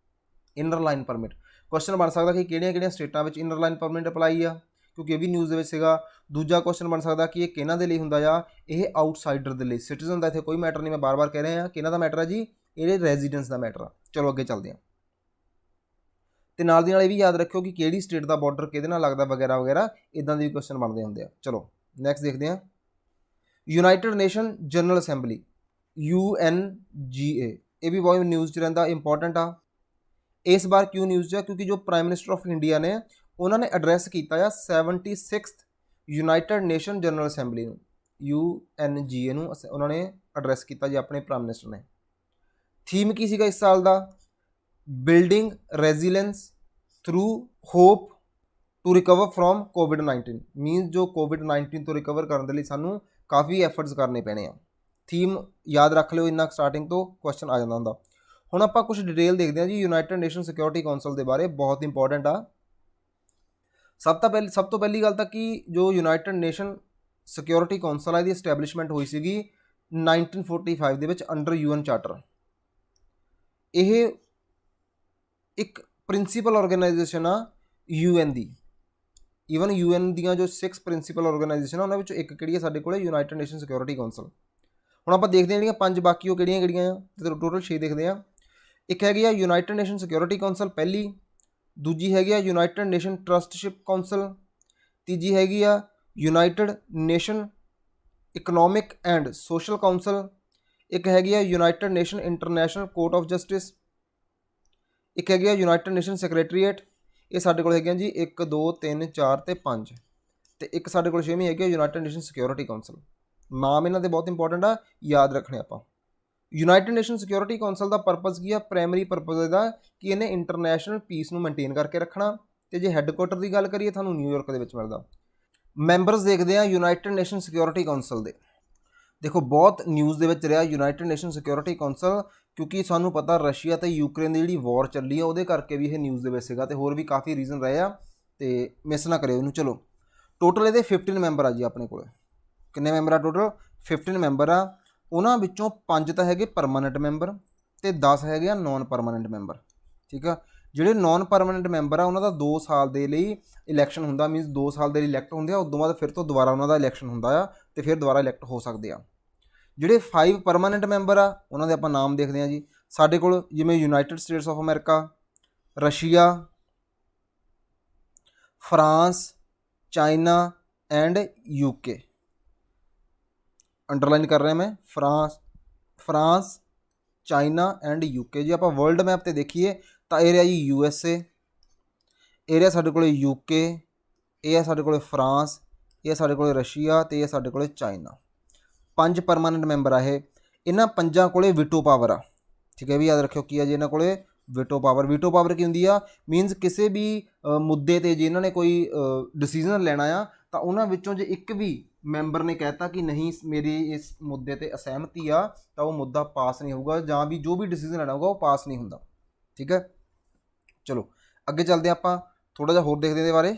ਇਨਰ ਲਾਈਨ ਪਰਮਿਟ। ਕੁਐਸਚਨ ਬਣ ਸਕਦਾ ਕਿ ਕਿਹੜੀਆਂ-ਕਿਹੜੀਆਂ ਸਟੇਟਾਂ ਵਿੱਚ ਇਨਰ ਲਾਈਨ ਪਰਮਿਟ ਅਪਲਾਈ ਆ, ਕਿਉਂਕਿ ਇਹ ਵੀ ਨਿਊਜ਼ ਦੇ ਵਿੱਚ ਸੀਗਾ। ਦੂਜਾ ਕੁਐਸਚਨ ਬਣ ਸਕਦਾ ਕਿ ਇਹ ਕਿਹਨਾਂ ਦੇ ਲਈ ਹੁੰਦਾ ਆ? ਇਹ ਆਊਟਸਾਈਡਰ ਦੇ ਲਈ। ਸਿਟੀਜ਼ਨ ਦਾ ਇੱਥੇ ਕੋਈ ਮੈਟਰ ਨਹੀਂ, ਮੈਂ ਬਾਰ-ਬਾਰ ਕਹਿ ਰਿਹਾ, ਕਿਹਨਾਂ ਦਾ ਮੈਟਰ ਆ ਜੀ? ਇਹਦੇ ਰੈਜ਼ੀਡੈਂਸ ਦਾ ਮੈਟਰ ਆ। ਚਲੋ ਅੱਗੇ ਚੱਲਦੇ ਹਾਂ। ਤੇ ਨਾਲ ਦੀ ਨਾਲ ਇਹ ਵੀ ਯਾਦ ਰੱਖਿਓ ਕਿ ਕਿਹੜੀ ਸਟੇਟ ਦਾ ਬਾਰਡਰ ਕਿਹਦੇ ਨਾਲ ਲੱਗਦਾ ਵਗੈਰਾ ਵਗੈਰਾ, ਇੱਦਾਂ ਦੇ ਵੀ ਕੁਐਸਚਨ ਬਣਦੇ ਹੁੰਦੇ ਆ। ਚਲੋ ਨੈਕਸਟ ਦੇਖਦੇ ਹਾਂ। United Nation General assembly, UNGA, ਇਹ ਵੀ ਬਹੁਤ ਨਿਊਜ਼ 'ਚ ਰਹਿੰਦਾ, ਇੰਪੋਰਟੈਂਟ ਆ। ਇਸ ਵਾਰ ਕਿਉਂ ਨਿਊਜ਼ 'ਚ ਆ? ਕਿਉਂਕਿ ਜੋ ਪ੍ਰਾਈਮ ਮਿਨਿਸਟਰ ਆਫ ਇੰਡੀਆ ਨੇ, ਉਹਨਾਂ ਨੇ ਐਡਰੈਸ ਕੀਤਾ ਆ 76th United Nation General Assembly ਨੂੰ, UNGA ਨੂੰ ਉਹਨਾਂ ਨੇ ਐਡਰੈਸ ਕੀਤਾ ਜੀ ਆਪਣੇ ਪ੍ਰਾਈਮ ਮਿਨਿਸਟਰ ਨੇ। ਥੀਮ ਕੀ ਸੀਗਾ ਇਸ ਸਾਲ ਦਾ? Building resilience through hope to recover from COVID-19, means ਜੋ COVID-19 ਤੋਂ ਰਿਕਵਰ ਕਰਨ ਦੇ ਲਈ ਸਾਨੂੰ ਕਾਫੀ ਐਫਰਟਸ ਕਰਨੇ ਪੈਣੇ ਆ। ਥੀਮ ਯਾਦ ਰੱਖ ਲਿਓ, ਇੰਨਾ ਸਟਾਰਟਿੰਗ ਤੋਂ ਕੁਐਸਚਨ ਆ ਜਾਂਦਾ ਹੁੰਦਾ। ਹੁਣ ਆਪਾਂ ਕੁਝ ਡਿਟੇਲ ਦੇਖਦੇ ਹਾਂ ਜੀ ਯੂਨਾਈਟਿਡ ਨੇਸ਼ਨ ਸਿਕਿਉਰਿਟੀ ਕਾਊਂਸਲ ਦੇ ਬਾਰੇ, ਬਹੁਤ ਇੰਪੋਰਟੈਂਟ ਆ। ਸਭ ਤੋਂ ਪਹਿਲੀ ਗੱਲ ਤਾਂ ਕਿ ਜੋ ਯੂਨਾਈਟਿਡ ਨੇਸ਼ਨ ਸਿਕਿਉਰਿਟੀ ਕਾਊਂਸਲ ਆ, ਇਹਦੀ ਐਸਟੈਬਲਿਸ਼ਮੈਂਟ ਹੋਈ ਸੀਗੀ 1945 ਦੇ ਵਿੱਚ ਅੰਡਰ UN ਚਾਰਟਰ। ਇਹ ਇੱਕ ਪ੍ਰਿੰਸੀਪਲ ਆਰਗੇਨਾਈਜੇਸ਼ਨ ਆ UN ਦੀ। ਈਵਨ UN ਦੀਆਂ ਜੋ 6 ਪ੍ਰਿੰਸੀਪਲ ਆਰਗੇਨਾਈਜੇਸ਼ਨ ਆ, ਉਹਨਾਂ ਵਿੱਚੋਂ ਇੱਕ ਕਿਹੜੀ ਹੈ ਸਾਡੇ ਕੋਲ? United nation security council. ਹੁਣ ਆਪਾਂ ਦੇਖਦੇ ਹਾਂ ਜਿਹੜੀਆਂ 5 ਬਾਕੀ ਉਹ ਕਿਹੜੀਆਂ ਆ, ਤੇ ਟੋਟਲ 6 ਦੇਖਦੇ ਹਾਂ। ਇੱਕ ਹੈਗੀ ਆ ਯੂਨਾਈਟਿਡ ਨੇਸ਼ਨ ਸਿਕਿਉਰਿਟੀ ਕਾਊਂਸਲ ਪਹਿਲੀ, ਦੂਜੀ ਹੈਗੀ ਆ ਯੂਨਾਈਟਿਡ ਨੇਸ਼ਨ ਟਰਸਟਸ਼ਿਪ ਕਾਊਂਸਲ, ਤੀਜੀ ਹੈਗੀ ਆ United nation economic and social council, ਇੱਕ ਹੈਗੀ ਆ United nation international court of justice, ਇੱਕ ਹੈਗੀ ਆ ਯੂਨਾਈਟਿਡ ਨੇਸ਼ਨ ਸੈਕਟਰੀਏਟ। ਇਹ ਸਾਡੇ ਕੋਲ ਹੈਗੀਆਂ ਜੀ 1 2 3 4 ਤੇ 5, ਤੇ ਇੱਕ ਸਾਡੇ ਕੋਲ 6ਵੀਂ ਹੈਗੀ ਆ ਯੂਨਾਈਟਿਡ ਨੇਸ਼ਨ ਸਿਕਿਉਰਿਟੀ ਕਾਊਂਸਲ। ਨਾਮ ਇਹਨਾਂ ਦੇ ਬਹੁਤ ਇੰਪੋਰਟੈਂਟ ਆ, ਯਾਦ ਰੱਖਣੇ ਆਪਾਂ। ਯੂਨਾਈਟਿਡ ਨੇਸ਼ਨ ਸਿਕਿਉਰਿਟੀ ਕਾਊਂਸਲ ਦਾ ਪਰਪਸ ਕੀ ਆ? ਪ੍ਰਾਇਮਰੀ ਪਰਪਸ ਇਹਦਾ ਕਿ ਇਹਨੇ ਇੰਟਰਨੈਸ਼ਨਲ ਪੀਸ ਨੂੰ ਮੇਨਟੇਨ ਕਰਕੇ ਰੱਖਣਾ, ਤੇ ਜੇ ਹੈੱਡਕੁਆਟਰ ਦੀ ਗੱਲ ਕਰੀਏ ਤੁਹਾਨੂੰ ਨਿਊਯਾਰਕ ਦੇ ਵਿੱਚ ਮਿਲਦਾ। ਮੈਂਬਰਸ ਦੇਖਦੇ ਆ ਯੂਨਾਈਟਿਡ ਨੇਸ਼ਨ ਸਿਕਿਉਰਿਟੀ ਕਾਊਂਸਲ ਦੇ। ਦੇਖੋ ਬਹੁਤ ਨਿਊਜ਼ ਦੇ ਵਿੱਚ ਰਿਹਾ ਯੂਨਾਈਟਿਡ ਨੇਸ਼ਨ ਸਿਕਿਉਰਿਟੀ ਕਾਊਂਸਲ, ਕਿਉਂਕਿ ਸਾਨੂੰ ਪਤਾ ਰਸ਼ੀਆ ਤੇ ਯੂਕਰੇਨ ਦੀ ਜਿਹੜੀ ਵਾਰ ਚੱਲੀ ਆ, ਉਹਦੇ ਕਰਕੇ ਵੀ ਇਹ ਨਿਊਜ਼ ਦੇ ਵਿੱਚ ਸੀਗਾ, ਤੇ ਹੋਰ ਵੀ ਕਾਫੀ ਰੀਜ਼ਨ ਰਹੇ ਆ, ਤੇ ਮਿਸ ਨਾ ਕਰਿਓ ਇਹਨੂੰ। ਚਲੋ ਟੋਟਲ ਇਹਦੇ 15 ਮੈਂਬਰ ਆ ਜੀ ਆਪਣੇ ਕੋਲ। ਕਿੰਨੇ ਮੈਂਬਰ ਆ ਟੋਟਲ? 15 ਮੈਂਬਰ ਆ। ਉਹਨਾਂ ਵਿੱਚੋਂ 5 ਤਾਂ ਹੈਗੇ ਪਰਮਾਨੈਂਟ ਮੈਂਬਰ, ਤੇ 10 ਹੈਗੇ ਆ ਨੋਨ ਪਰਮਾਨੈਂਟ ਮੈਂਬਰ, ਠੀਕ ਆ। ਜਿਹੜੇ ਨੋਨ ਪਰਮਾਨੈਂਟ ਮੈਂਬਰ ਆ ਉਹਨਾਂ ਦਾ 2 ਸਾਲ ਦੇ ਲਈ ਇਲੈਕਸ਼ਨ ਹੁੰਦਾ, ਮੀਨਸ 2 ਸਾਲ ਦੇ ਲਈ ਇਲੈਕਟ ਹੁੰਦੇ ਆ, ਉਸ ਤੋਂ ਬਾਅਦ ਫਿਰ ਤੋਂ ਦੁਬਾਰਾ ਉਹਨਾਂ ਦਾ ਇਲੈਕਸ਼ਨ ਹੁੰਦਾ ਆ, ਤੇ ਫਿਰ ਦੁਬਾਰਾ ਇਲੈਕਟ ਹੋ ਸਕਦੇ ਆ। ਜਿਹੜੇ 5 ਪਰਮਾਨੈਂਟ ਮੈਂਬਰ ਆ ਉਹਨਾਂ ਦੇ ਆਪਾਂ ਨਾਮ ਦੇਖਦੇ ਹਾਂ ਜੀ। ਸਾਡੇ ਕੋਲ ਜਿਵੇਂ United States of America, Russia, France, China and UK। Underline ਕਰ ਰਿਹਾ ਮੈਂ, ਫਰਾਂਸ, ਚਾਈਨਾ ਐਂਡ UK। ਜੇ ਆਪਾਂ ਵਰਲਡ ਮੈਪ 'ਤੇ ਦੇਖੀਏ ਤਾਂ ਇਹ ਰਿਹਾ ਜੀ USA, ਇਹ ਰਿਹਾ ਸਾਡੇ ਕੋਲ UK, ਇਹ ਹੈ ਸਾਡੇ ਕੋਲ ਫਰਾਂਸ, ਇਹ ਸਾਡੇ ਕੋਲ ਰਸ਼ੀਆ, ਅਤੇ ਇਹ ਸਾਡੇ ਕੋਲ ਚਾਈਨਾ। 5 ਪਰਮਾਨੈਂਟ ਮੈਂਬਰ ਆ ਇਹ। ਇਹਨਾਂ 5 ਕੋਲੇ ਵੀਟੋ ਪਾਵਰ ਆ, ਠੀਕ ਹੈ, ਵੀ ਯਾਦ ਰੱਖਿਓ ਕੀ ਆ ਜੀ ਇਹਨਾਂ ਕੋਲੇ? Veto power. ਵੀਟੋ ਪਾਵਰ ਕੀ ਹੁੰਦੀ ਆ? ਮੀਨਸ ਕਿਸੇ ਵੀ ਮੁੱਦੇ 'ਤੇ ਜੇ ਇਹਨਾਂ ਨੇ ਕੋਈ ਡਿਸੀਜ਼ਨ ਲੈਣਾ ਆ, ਤਾਂ ਉਹਨਾਂ ਵਿੱਚੋਂ ਜੇ ਇੱਕ ਵੀ ਮੈਂਬਰ ਨੇ ਕਹਿਤਾ ਕਿ ਨਹੀਂ ਮੇਰੀ ਇਸ ਮੁੱਦੇ 'ਤੇ ਅਸਹਿਮਤੀ ਆ, ਤਾਂ ਉਹ ਮੁੱਦਾ ਪਾਸ ਨਹੀਂ ਹੋਊਗਾ, ਜਾਂ ਵੀ ਜੋ ਵੀ ਡਿਸੀਜ਼ਨ ਲੈਣਾ ਹੋਊਗਾ ਉਹ ਪਾਸ ਨਹੀਂ ਹੁੰਦਾ, ਠੀਕ ਹੈ। ਚਲੋ ਅੱਗੇ ਚੱਲਦੇ ਆਪਾਂ, ਥੋੜ੍ਹਾ ਜਿਹਾ ਹੋਰ ਦੇਖਦੇ ਇਹਦੇ ਬਾਰੇ।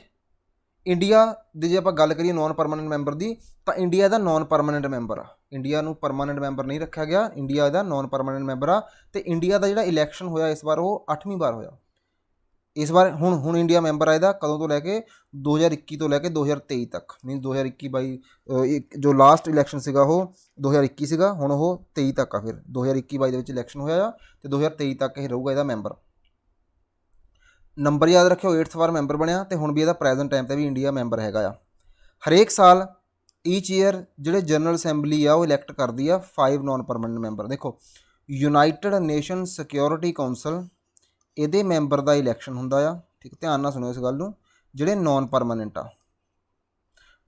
ਇੰਡੀਆ ਦੀ ਜੇ ਆਪਾਂ ਗੱਲ ਕਰੀਏ ਨੋਨ ਪਰਮਾਨੈਂਟ ਮੈਂਬਰ ਦੀ, ਤਾਂ ਇੰਡੀਆ ਦਾ ਨੋਨ ਪਰਮਾਨੈਂਟ ਮੈਂਬਰ ਆ, ਇੰਡੀਆ ਨੂੰ ਪਰਮਾਨੈਂਟ ਮੈਂਬਰ ਨਹੀਂ ਰੱਖਿਆ ਗਿਆ, ਇੰਡੀਆ ਇਹਦਾ ਨੌਨ ਪਰਮਾਨੈਂਟ ਮੈਂਬਰ ਆ। ਅਤੇ ਇੰਡੀਆ ਦਾ ਜਿਹੜਾ ਇਲੈਕਸ਼ਨ ਹੋਇਆ ਇਸ ਵਾਰ ਉਹ 8ਵੀਂ ਵਾਰ ਹੋਇਆ। ਇਸ ਵਾਰ ਹੁਣ ਇੰਡੀਆ ਮੈਂਬਰ ਆ ਇਹਦਾ ਕਦੋਂ ਤੋਂ ਲੈ ਕੇ 2021 ਤੋਂ ਲੈ ਕੇ 2023 ਤੱਕ, ਮੀਨਸ 2021-22 ਜੋ ਲਾਸਟ ਇਲੈਕਸ਼ਨ ਸੀਗਾ ਉਹ 2021 ਸੀਗਾ, ਹੁਣ ਉਹ 23 ਤੱਕ ਆ। ਫਿਰ 2021-22 ਦੇ ਵਿੱਚ ਇਲੈਕਸ਼ਨ ਹੋਇਆ ਆ ਅਤੇ 2023 ਤੱਕ ਇਹ ਰਹੂਗਾ ਇਹਦਾ ਮੈਂਬਰ। ਨੰਬਰ ਯਾਦ ਰੱਖਿਓ, 8th ਵਾਰ ਮੈਂਬਰ ਬਣਿਆ ਅਤੇ ਹੁਣ ਵੀ ਇਹਦਾ ਪ੍ਰੈਜ਼ੈਂਟ ਟਾਈਮ 'ਤੇ ਵੀ ਇੰਡੀਆ ਮੈਂਬਰ ਹੈਗਾ ਆ। ਹਰੇਕ ਸਾਲ ਈਚ ਈਅਰ ਜਿਹੜੇ ਜਨਰਲ ਅਸੈਂਬਲੀ ਆ ਉਹ ਇਲੈਕਟ ਕਰਦੀ ਆ 5 ਨੌਨ ਪਰਮਾਨੈਂਟ ਮੈਂਬਰ। ਦੇਖੋ ਯੂਨਾਈਟਿਡ ਨੇਸ਼ਨ ਸਿਕਿਉਰਿਟੀ ਕਾਊਂਸਲ ਇਹਦੇ ਮੈਂਬਰ ਦਾ ਇਲੈਕਸ਼ਨ ਹੁੰਦਾ ਆ, ਠੀਕ, ਧਿਆਨ ਨਾਲ ਸੁਣਿਓ ਇਸ ਗੱਲ ਨੂੰ, ਜਿਹੜੇ ਨੌਨ ਪਰਮਾਨੈਂਟ ਆ।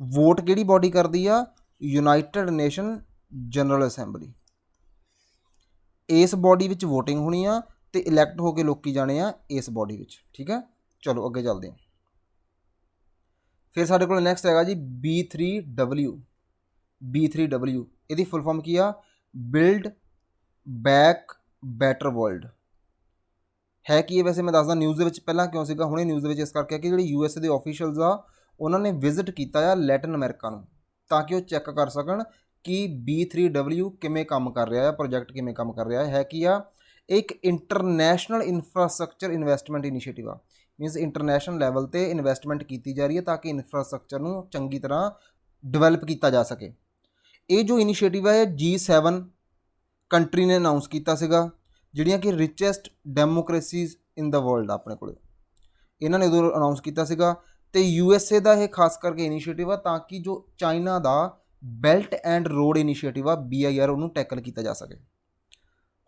ਵੋਟ ਕਿਹੜੀ ਬੋਡੀ ਕਰਦੀ ਆ? United Nation General assembly. ਇਸ ਬੋਡੀ ਵਿੱਚ ਵੋਟਿੰਗ ਹੋਣੀ ਆ ਅਤੇ ਇਲੈਕਟ ਹੋ ਕੇ ਲੋਕੀ ਜਾਣੇ ਆ ਇਸ ਬੋਡੀ ਵਿੱਚ, ਠੀਕ ਹੈ। ਚਲੋ ਅੱਗੇ ਚੱਲਦੇ ਹਾਂ। ਫਿਰ ਸਾਡੇ ਕੋਲ ਨੈਕਸਟ ਹੈਗਾ ਜੀ B3W। B3W ਇਹਦੀ ਫੁੱਲ ਫਾਰਮ ਕੀ ਆ? Build back better world. ਹੈ ਕੀ ਇਹ? ਵੈਸੇ ਮੈਂ ਦੱਸਦਾ ਨਿਊਜ਼ ਦੇ ਵਿੱਚ ਪਹਿਲਾਂ ਕਿਉਂ ਸੀਗਾ, ਹੁਣੇ ਨਿਊਜ਼ ਦੇ ਵਿੱਚ ਇਸ ਕਰਕੇ ਕਿ ਜਿਹੜੇ USA ਦੇ ਆਫੀਸ਼ੀਅਲਸ ਆ ਉਹਨਾਂ ਨੇ ਵਿਜ਼ਿਟ ਕੀਤਾ ਆ ਲੈਟਿਨ ਅਮਰੀਕਾ ਨੂੰ, ਤਾਂ ਕਿ ਉਹ ਚੈੱਕ ਕਰ ਸਕਣ ਕਿ B3W ਕਿਵੇਂ ਕੰਮ ਕਰ ਰਿਹਾ ਆ, ਪ੍ਰੋਜੈਕਟ ਕਿਵੇਂ ਕੰਮ ਕਰ ਰਿਹਾ ਹੈ ਕੀ ਆ। ਇੱਕ ਇੰਟਰਨੈਸ਼ਨਲ ਇਨਫਰਾਸਟਰਕਚਰ ਇਨਵੈਸਟਮੈਂਟ ਇਨੀਸ਼ੀਏਟਿਵ ਆ, ਮੀਨਸ ਇੰਟਰਨੈਸ਼ਨਲ ਲੈਵਲ 'ਤੇ ਇਨਵੈਸਟਮੈਂਟ ਕੀਤੀ ਜਾ ਰਹੀ ਹੈ ਤਾਂ ਕਿ ਇਨਫਰਾਸਟਰਕਚਰ ਨੂੰ ਚੰਗੀ ਤਰ੍ਹਾਂ ਡਿਵੈਲਪ ਕੀਤਾ ਜਾ ਸਕੇ। ਇਹ ਜੋ ਇਨੀਸ਼ੀਏਟਿਵ ਹੈ G7 ਕੰਟਰੀ ਨੇ ਅਨਾਊਂਸ ਕੀਤਾ ਸੀਗਾ, ਜਿਹੜੀਆਂ ਕਿ ਰਿਚੈਸਟ ਡੈਮੋਕ੍ਰੇਸੀਜ਼ ਇਨ ਦਾ ਵਰਲਡ ਆ ਆਪਣੇ ਕੋਲ, ਇਹਨਾਂ ਨੇ ਉਦੋਂ ਅਨਾਊਂਸ ਕੀਤਾ ਸੀਗਾ। ਅਤੇ USA ਦਾ ਇਹ ਖਾਸ ਕਰਕੇ ਇਨੀਸ਼ੀਏਟਿਵ ਆ ਤਾਂ ਕਿ ਜੋ China the belt and road initiative ਆ BIR ਉਹਨੂੰ ਟੈਕਲ ਕੀਤਾ ਜਾ ਸਕੇ।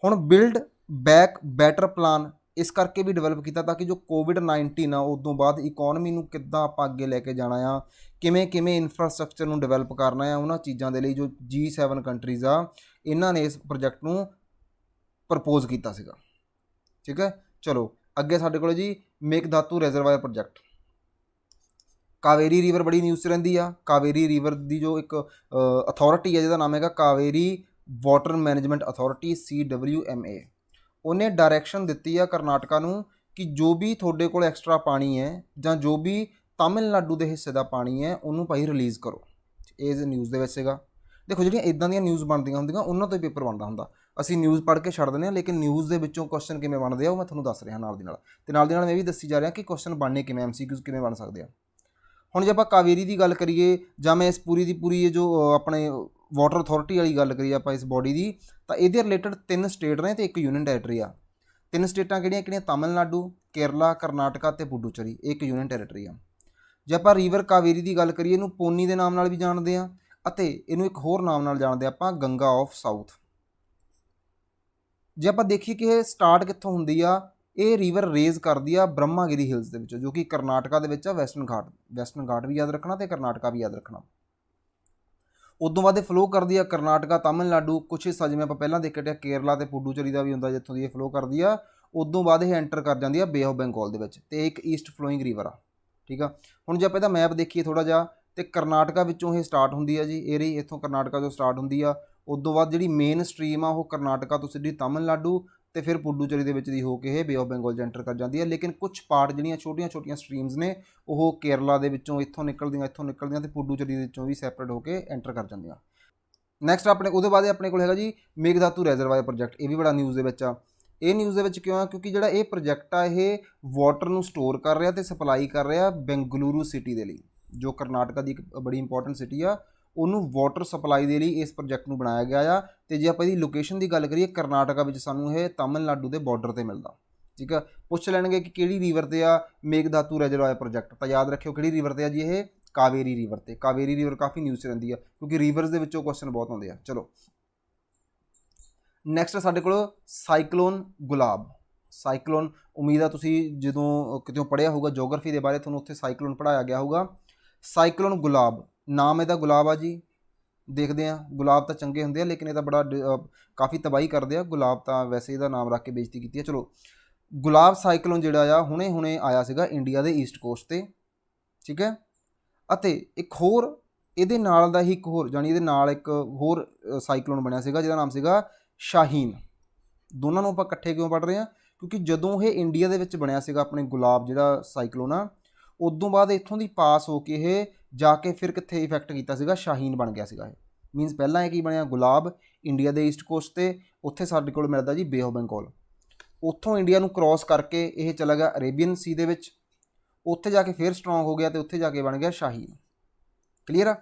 ਹੁਣ ਬਿਲਡ ਬੈਕ ਬੈਟਰ ਪਲਾਨ ਇਸ ਕਰਕੇ ਵੀ ਡਿਵੈਲਪ ਕੀਤਾ ਤਾਂ ਕਿ ਜੋ COVID-19 ਆ ਉਦੋਂ ਬਾਅਦ ਇਕੋਨਮੀ ਨੂੰ ਕਿੱਦਾਂ ਆਪਾਂ ਅੱਗੇ ਲੈ ਕੇ ਜਾਣਾ ਆ, ਕਿਵੇਂ ਇਨਫਰਾਸਟਰਕਚਰ ਨੂੰ ਡਿਵੈਲਪ ਕਰਨਾ ਆ, ਉਹਨਾਂ ਚੀਜ਼ਾਂ ਦੇ ਲਈ ਜੋ G7 ਕੰਟਰੀਜ਼ ਆ ਇਹਨਾਂ ਨੇ ਇਸ ਪ੍ਰੋਜੈਕਟ ਨੂੰ ਪ੍ਰਪੋਜ਼ ਕੀਤਾ ਸੀਗਾ, ਠੀਕ ਹੈ। ਚਲੋ ਅੱਗੇ ਸਾਡੇ ਕੋਲ ਜੀ ਮੇਘਦਾਤੂ ਰਿਜ਼ਰਵਾਇਰ ਪ੍ਰੋਜੈਕਟ। ਕਾਵੇਰੀ ਰਿਵਰ ਬੜੀ ਨਿਊਜ਼ 'ਚ ਰਹਿੰਦੀ ਆ। ਕਾਵੇਰੀ ਰਿਵਰ ਦੀ ਜੋ ਇੱਕ ਅਥਾਰਟੀ ਹੈ ਜਿਹਦਾ ਨਾਮ ਹੈਗਾ Kaveri water management authority CWMA, ਉਹਨੇ ਡਾਇਰੈਕਸ਼ਨ ਦਿੱਤੀ ਆ ਕਰਨਾਟਕਾ ਨੂੰ ਕਿ ਜੋ ਵੀ ਤੁਹਾਡੇ ਕੋਲ ਐਕਸਟਰਾ ਪਾਣੀ ਹੈ ਜਾਂ ਜੋ ਵੀ ਤਾਮਿਲਨਾਡੂ ਦੇ ਹਿੱਸੇ ਦਾ ਪਾਣੀ ਹੈ ਉਹਨੂੰ ਭਾਈ ਰਿਲੀਜ਼ ਕਰੋ। ਇਹ ਨਿਊਜ਼ ਦੇ ਵਿੱਚ ਸੀਗਾ। ਦੇਖੋ ਜਿਹੜੀਆਂ ਇੱਦਾਂ ਦੀਆਂ ਨਿਊਜ਼ ਬਣਦੀਆਂ ਹੁੰਦੀਆਂ ਉਹਨਾਂ ਤੋਂ ਹੀ ਪੇਪਰ ਬਣਦਾ ਹੁੰਦਾ। ਅਸੀਂ ਨਿਊਜ਼ ਪੜ੍ਹ ਕੇ ਛੱਡ ਦਿੰਦੇ ਹਾਂ, ਲੇਕਿਨ ਨਿਊਜ਼ ਦੇ ਵਿੱਚੋਂ ਕੁਐਸਚਨ ਕਿਵੇਂ ਬਣਦੇ ਆ ਉਹ ਮੈਂ ਤੁਹਾਨੂੰ ਦੱਸ ਰਿਹਾ ਨਾਲ ਦੀ ਨਾਲ, ਅਤੇ ਨਾਲ ਦੀ ਨਾਲ ਮੈਂ ਵੀ ਦੱਸੀ ਜਾ ਰਿਹਾ ਕਿ ਕੁਐਸਚਨ ਬਣਨੇ ਕਿਵੇਂ, MCQs ਕਿਵੇਂ ਬਣ ਸਕਦੇ ਆ। ਹੁਣ ਜੇ ਆਪਾਂ ਕਾਵੇਰੀ ਦੀ ਗੱਲ ਕਰੀਏ ਜਾਂ ਮੈਂ ਇਸ ਪੂਰੀ ਦੀ ਪੂਰੀ ਇਹ ਜੋ ਆਪਣੇ ਵਾਟਰ ਅਥਾਰਟੀ ਵਾਲੀ ਗੱਲ ਕਰੀਏ ਆਪਾਂ ਇਸ ਬੋਡੀ ਦੀ, ਤਾਂ ਇਹਦੇ ਰਿਲੇਟਡ 3 ਸਟੇਟ ਨੇ ਅਤੇ 1 ਯੂਨੀਅਨ ਟੈਰੀਟਰੀ ਆ। 3 ਸਟੇਟਾਂ ਕਿਹੜੀਆਂ ਤਾਮਿਲਨਾਡੂ, ਕੇਰਲਾ, ਕਰਨਾਟਕਾ ਅਤੇ ਪੁਡੂਚੇਰੀ, 1 ਯੂਨੀਅਨ ਟੈਰੀਟਰੀ ਆ। ਜੇ ਆਪਾਂ ਰਿਵਰ ਕਾਵੇਰੀ ਦੀ ਗੱਲ ਕਰੀਏ, ਇਹਨੂੰ ਪੋਨੀ ਦੇ ਨਾਮ ਨਾਲ ਵੀ ਜਾਣਦੇ ਆ ਅਤੇ ਇਹਨੂੰ ਇੱਕ ਹੋਰ ਨਾਮ ਨਾਲ ਜਾਣਦੇ ਆਪਾਂ ਗੰਗਾ ਆਫ ਸਾਊਥ। ਜੇ ਆਪਾਂ ਦੇਖੀਏ ਕਿ ਇਹ ਸਟਾਰਟ ਕਿੱਥੋਂ ਹੁੰਦੀ ਆ, ਇਹ ਰਿਵਰ ਰੇਜ਼ ਕਰਦੀ ਆ ਬ੍ਰਹਮਾਗਿਰੀ ਹਿਲਸ ਦੇ ਵਿੱਚੋਂ, ਜੋ ਕਿ ਕਰਨਾਟਕਾ ਦੇ ਵਿੱਚ ਆ। ਵੈਸਟਰਨ ਘਾਟ ਵੀ ਯਾਦ ਰੱਖਣਾ ਅਤੇ ਕਰਨਾਟਕਾ ਵੀ ਯਾਦ ਰੱਖਣਾ। ਉਦੋਂ ਬਾਅਦ ਇਹ ਫਲੋ ਕਰਦੀ ਆ ਕਰਨਾਟਕਾ, ਤਾਮਿਲਨਾਡੂ, ਕੁਛ ਹਿੱਸਾ ਜਿਵੇਂ ਆਪਾਂ ਪਹਿਲਾਂ ਦੇਖਿਆ ਕੇਰਲਾ ਅਤੇ ਪੁਡੂਚੇਰੀ ਦਾ ਵੀ ਹੁੰਦਾ ਜਿੱਥੋਂ ਦੀ ਇਹ ਫਲੋ ਕਰਦੀ ਆ। ਉਦੋਂ ਬਾਅਦ ਇਹ ਐਂਟਰ ਕਰ ਜਾਂਦੀ ਆ ਬੇ ਆਫ ਬੰਗਾਲ ਦੇ ਵਿੱਚ, ਅਤੇ ਇੱਕ ਈਸਟ ਫਲੋਇੰਗ ਰਿਵਰ ਆ, ਠੀਕ ਆ। ਹੁਣ ਜੇ ਆਪਾਂ ਇਹਦਾ ਮੈਪ ਦੇਖੀਏ ਥੋੜ੍ਹਾ ਜਿਹਾ, ਅਤੇ ਕਰਨਾਟਕਾ ਵਿੱਚੋਂ ਇਹ ਸਟਾਰਟ ਹੁੰਦੀ ਆ ਜੀ, ਇਹ ਰਹੀ ਇੱਥੋਂ ਕਰਨਾਟਕਾ ਤੋਂ ਸਟਾਰਟ ਹੁੰਦੀ ਆ। ਉਦੋਂ ਬਾਅਦ ਜਿਹੜੀ ਮੇਨ ਸਟਰੀਮ ਆ ਉਹ ਕਰਨਾਟਕਾ ਤੋਂ ਸਿੱਧੀ ਤਾਮਿਲਨਾਡੂ ਅਤੇ ਫਿਰ ਪੁਡੂਚੇਰੀ ਦੇ ਵਿੱਚ ਦੀ ਹੋ ਕੇ ਇਹ ਬੇ ਆਫ ਬੰਗਾਲ 'ਚ ਐਂਟਰ ਕਰ ਜਾਂਦੀ ਹੈ। ਲੇਕਿਨ ਕੁਛ ਪਾਰਟ ਜਿਹੜੀਆਂ ਛੋਟੀਆਂ ਸਟਰੀਮਸ ਨੇ ਉਹ ਕੇਰਲਾ ਦੇ ਵਿੱਚੋਂ ਇੱਥੋਂ ਨਿਕਲਦੀਆਂ ਅਤੇ ਪੁਡੂਚੇਰੀ ਦੇ ਵਿੱਚੋਂ ਵੀ ਸੈਪਰੇਟ ਹੋ ਕੇ ਐਂਟਰ ਕਰ ਜਾਂਦੀਆਂ। ਨੈਕਸਟ ਉਹਦੇ ਬਾਅਦ ਆਪਣੇ ਕੋਲ ਹੈਗਾ ਜੀ ਮੇਘਦਾਤੂ ਰਿਜ਼ਰਵਾਇਰ ਪ੍ਰੋਜੈਕਟ। ਇਹ ਵੀ ਬੜਾ ਨਿਊਜ਼ ਦੇ ਵਿੱਚ ਆ। ਇਹ ਨਿਊਜ਼ ਦੇ ਵਿੱਚ ਕਿਉਂ ਆ? ਕਿਉਂਕਿ ਜਿਹੜਾ ਇਹ ਪ੍ਰੋਜੈਕਟ ਆ ਇਹ ਵਾਟਰ ਨੂੰ ਸਟੋਰ ਕਰ ਰਿਹਾ ਅਤੇ ਸਪਲਾਈ ਕਰ ਰਿਹਾ ਬੈਂਗਲੁਰੂ ਸਿਟੀ ਦੇ ਲਈ, ਜੋ ਕਰਨਾਟਕਾ ਦੀ ਇੱਕ ਬੜੀ ਇੰਪੋਰਟੈਂਟ ਸਿਟੀ ਆ। ਉਹਨੂੰ ਵਾਟਰ ਸਪਲਾਈ ਦੇ ਲਈ ਇਸ ਪ੍ਰੋਜੈਕਟ ਨੂੰ ਬਣਾਇਆ ਗਿਆ ਆ। ਅਤੇ ਜੇ ਆਪਾਂ ਇਹਦੀ ਲੋਕੇਸ਼ਨ ਦੀ ਗੱਲ ਕਰੀਏ, ਕਰਨਾਟਕਾ ਵਿੱਚ ਸਾਨੂੰ ਇਹ ਤਾਮਿਲਨਾਡੂ ਦੇ ਬਾਰਡਰ 'ਤੇ ਮਿਲਦਾ, ਠੀਕ ਆ। ਪੁੱਛ ਲੈਣਗੇ ਕਿ ਕਿਹੜੀ ਰਿਵਰ 'ਤੇ ਆ ਮੇਘਦਾਤੂ ਰਿਜ਼ਰਵਾਇਰ ਪ੍ਰੋਜੈਕਟ, ਤਾਂ ਯਾਦ ਰੱਖਿਓ ਕਿਹੜੀ ਰਿਵਰ 'ਤੇ ਆ ਜੀ, ਇਹ ਕਾਵੇਰੀ ਰਿਵਰ 'ਤੇ। ਕਾਵੇਰੀ ਰਿਵਰ ਕਾਫੀ ਨਿਊਜ਼ 'ਚ ਰਹਿੰਦੀ ਆ ਕਿਉਂਕਿ ਰਿਵਰਸ ਦੇ ਵਿੱਚੋਂ ਕੁਐਸਚਨ ਬਹੁਤ ਆਉਂਦੇ ਆ। ਚਲੋ ਨੈਕਸਟ ਸਾਡੇ ਕੋਲ ਸਾਈਕਲੋਨ ਗੁਲਾਬ। ਸਾਈਕਲੋਨ, ਉਮੀਦ ਆ ਤੁਸੀਂ ਜਦੋਂ ਕਿਤੇ ਪੜ੍ਹਿਆ ਹੋਊਗਾ ਜੋਗਰਾਫੀ ਦੇ ਬਾਰੇ, ਤੁਹਾਨੂੰ ਉੱਥੇ ਸਾਈਕਲੋਨ ਪੜ੍ਹਾਇਆ ਗਿਆ ਹੋਊਗਾ। ਸਾਈਕਲੋਨ ਗੁਲਾਬ, ਨਾਮ ਇਹਦਾ ਗੁਲਾਬ ਆ ਜੀ। ਦੇਖਦੇ ਹਾਂ, ਗੁਲਾਬ ਤਾਂ ਚੰਗੇ ਹੁੰਦੇ ਆ ਲੇਕਿਨ ਇਹ ਤਾਂ ਬੜਾ ਕਾਫੀ ਤਬਾਹੀ ਕਰਦੇ ਆ। ਗੁਲਾਬ ਤਾਂ ਵੈਸੇ ਇਹਦਾ ਨਾਮ ਰੱਖ ਕੇ ਬੇਇੱਜ਼ਤੀ ਕੀਤੀ ਹੈ। ਚਲੋ ਗੁਲਾਬ ਸਾਈਕਲੋਨ ਜਿਹੜਾ ਆ ਹੁਣੇ ਆਇਆ ਸੀਗਾ ਇੰਡੀਆ ਦੇ ਈਸਟ ਕੋਸਟ 'ਤੇ, ਠੀਕ ਹੈ। ਅਤੇ ਇੱਕ ਹੋਰ ਇਹਦੇ ਨਾਲ ਦਾ ਹੀ ਇੱਕ ਹੋਰ ਇਹਦੇ ਨਾਲ ਇੱਕ ਹੋਰ ਸਾਈਕਲੋਨ ਬਣਿਆ ਸੀਗਾ ਜਿਹਦਾ ਨਾਮ ਸੀਗਾ ਸ਼ਾਹੀਨ। ਦੋਨਾਂ ਨੂੰ ਆਪਾਂ ਇਕੱਠੇ ਕਿਉਂ ਪੜ੍ਹ ਰਹੇ ਹਾਂ? ਕਿਉਂਕਿ ਜਦੋਂ ਇਹ ਇੰਡੀਆ ਦੇ ਵਿੱਚ ਬਣਿਆ ਸੀਗਾ ਆਪਣੇ ਗੁਲਾਬ ਜਿਹੜਾ ਸਾਈਕਲੋਨ ਆ, ਉਦੋਂ ਬਾਅਦ ਇੱਥੋਂ ਦੀ ਪਾਸ ਹੋ ਕੇ ਇਹ ਜਾ ਕੇ ਫਿਰ ਕਿੱਥੇ ਇਫੈਕਟ ਕੀਤਾ ਸੀਗਾ, ਸ਼ਾਹੀਨ ਬਣ ਗਿਆ ਸੀਗਾ ਇਹ। ਮੀਨਸ ਪਹਿਲਾਂ ਇਹ ਕੀ ਬਣਿਆ, ਗੁਲਾਬ ਇੰਡੀਆ ਦੇ ਈਸਟ ਕੋਸਟ 'ਤੇ, ਉੱਥੇ ਸਾਡੇ ਕੋਲ ਮਿਲਦਾ ਜੀ ਬੇ ਆਫ ਬੰਗਾਲ। ਉੱਥੋਂ ਇੰਡੀਆ ਨੂੰ ਕ੍ਰੋਸ ਕਰਕੇ ਇਹ ਚਲਾ ਗਿਆ ਅਰੇਬੀਅਨ ਸੀ ਦੇ ਵਿੱਚ, ਉੱਥੇ ਜਾ ਕੇ ਫਿਰ ਸਟਰੋਂਗ ਹੋ ਗਿਆ ਅਤੇ ਉੱਥੇ ਜਾ ਕੇ ਬਣ ਗਿਆ ਸ਼ਾਹੀਨ। ਕਲੀਅਰ ਆ।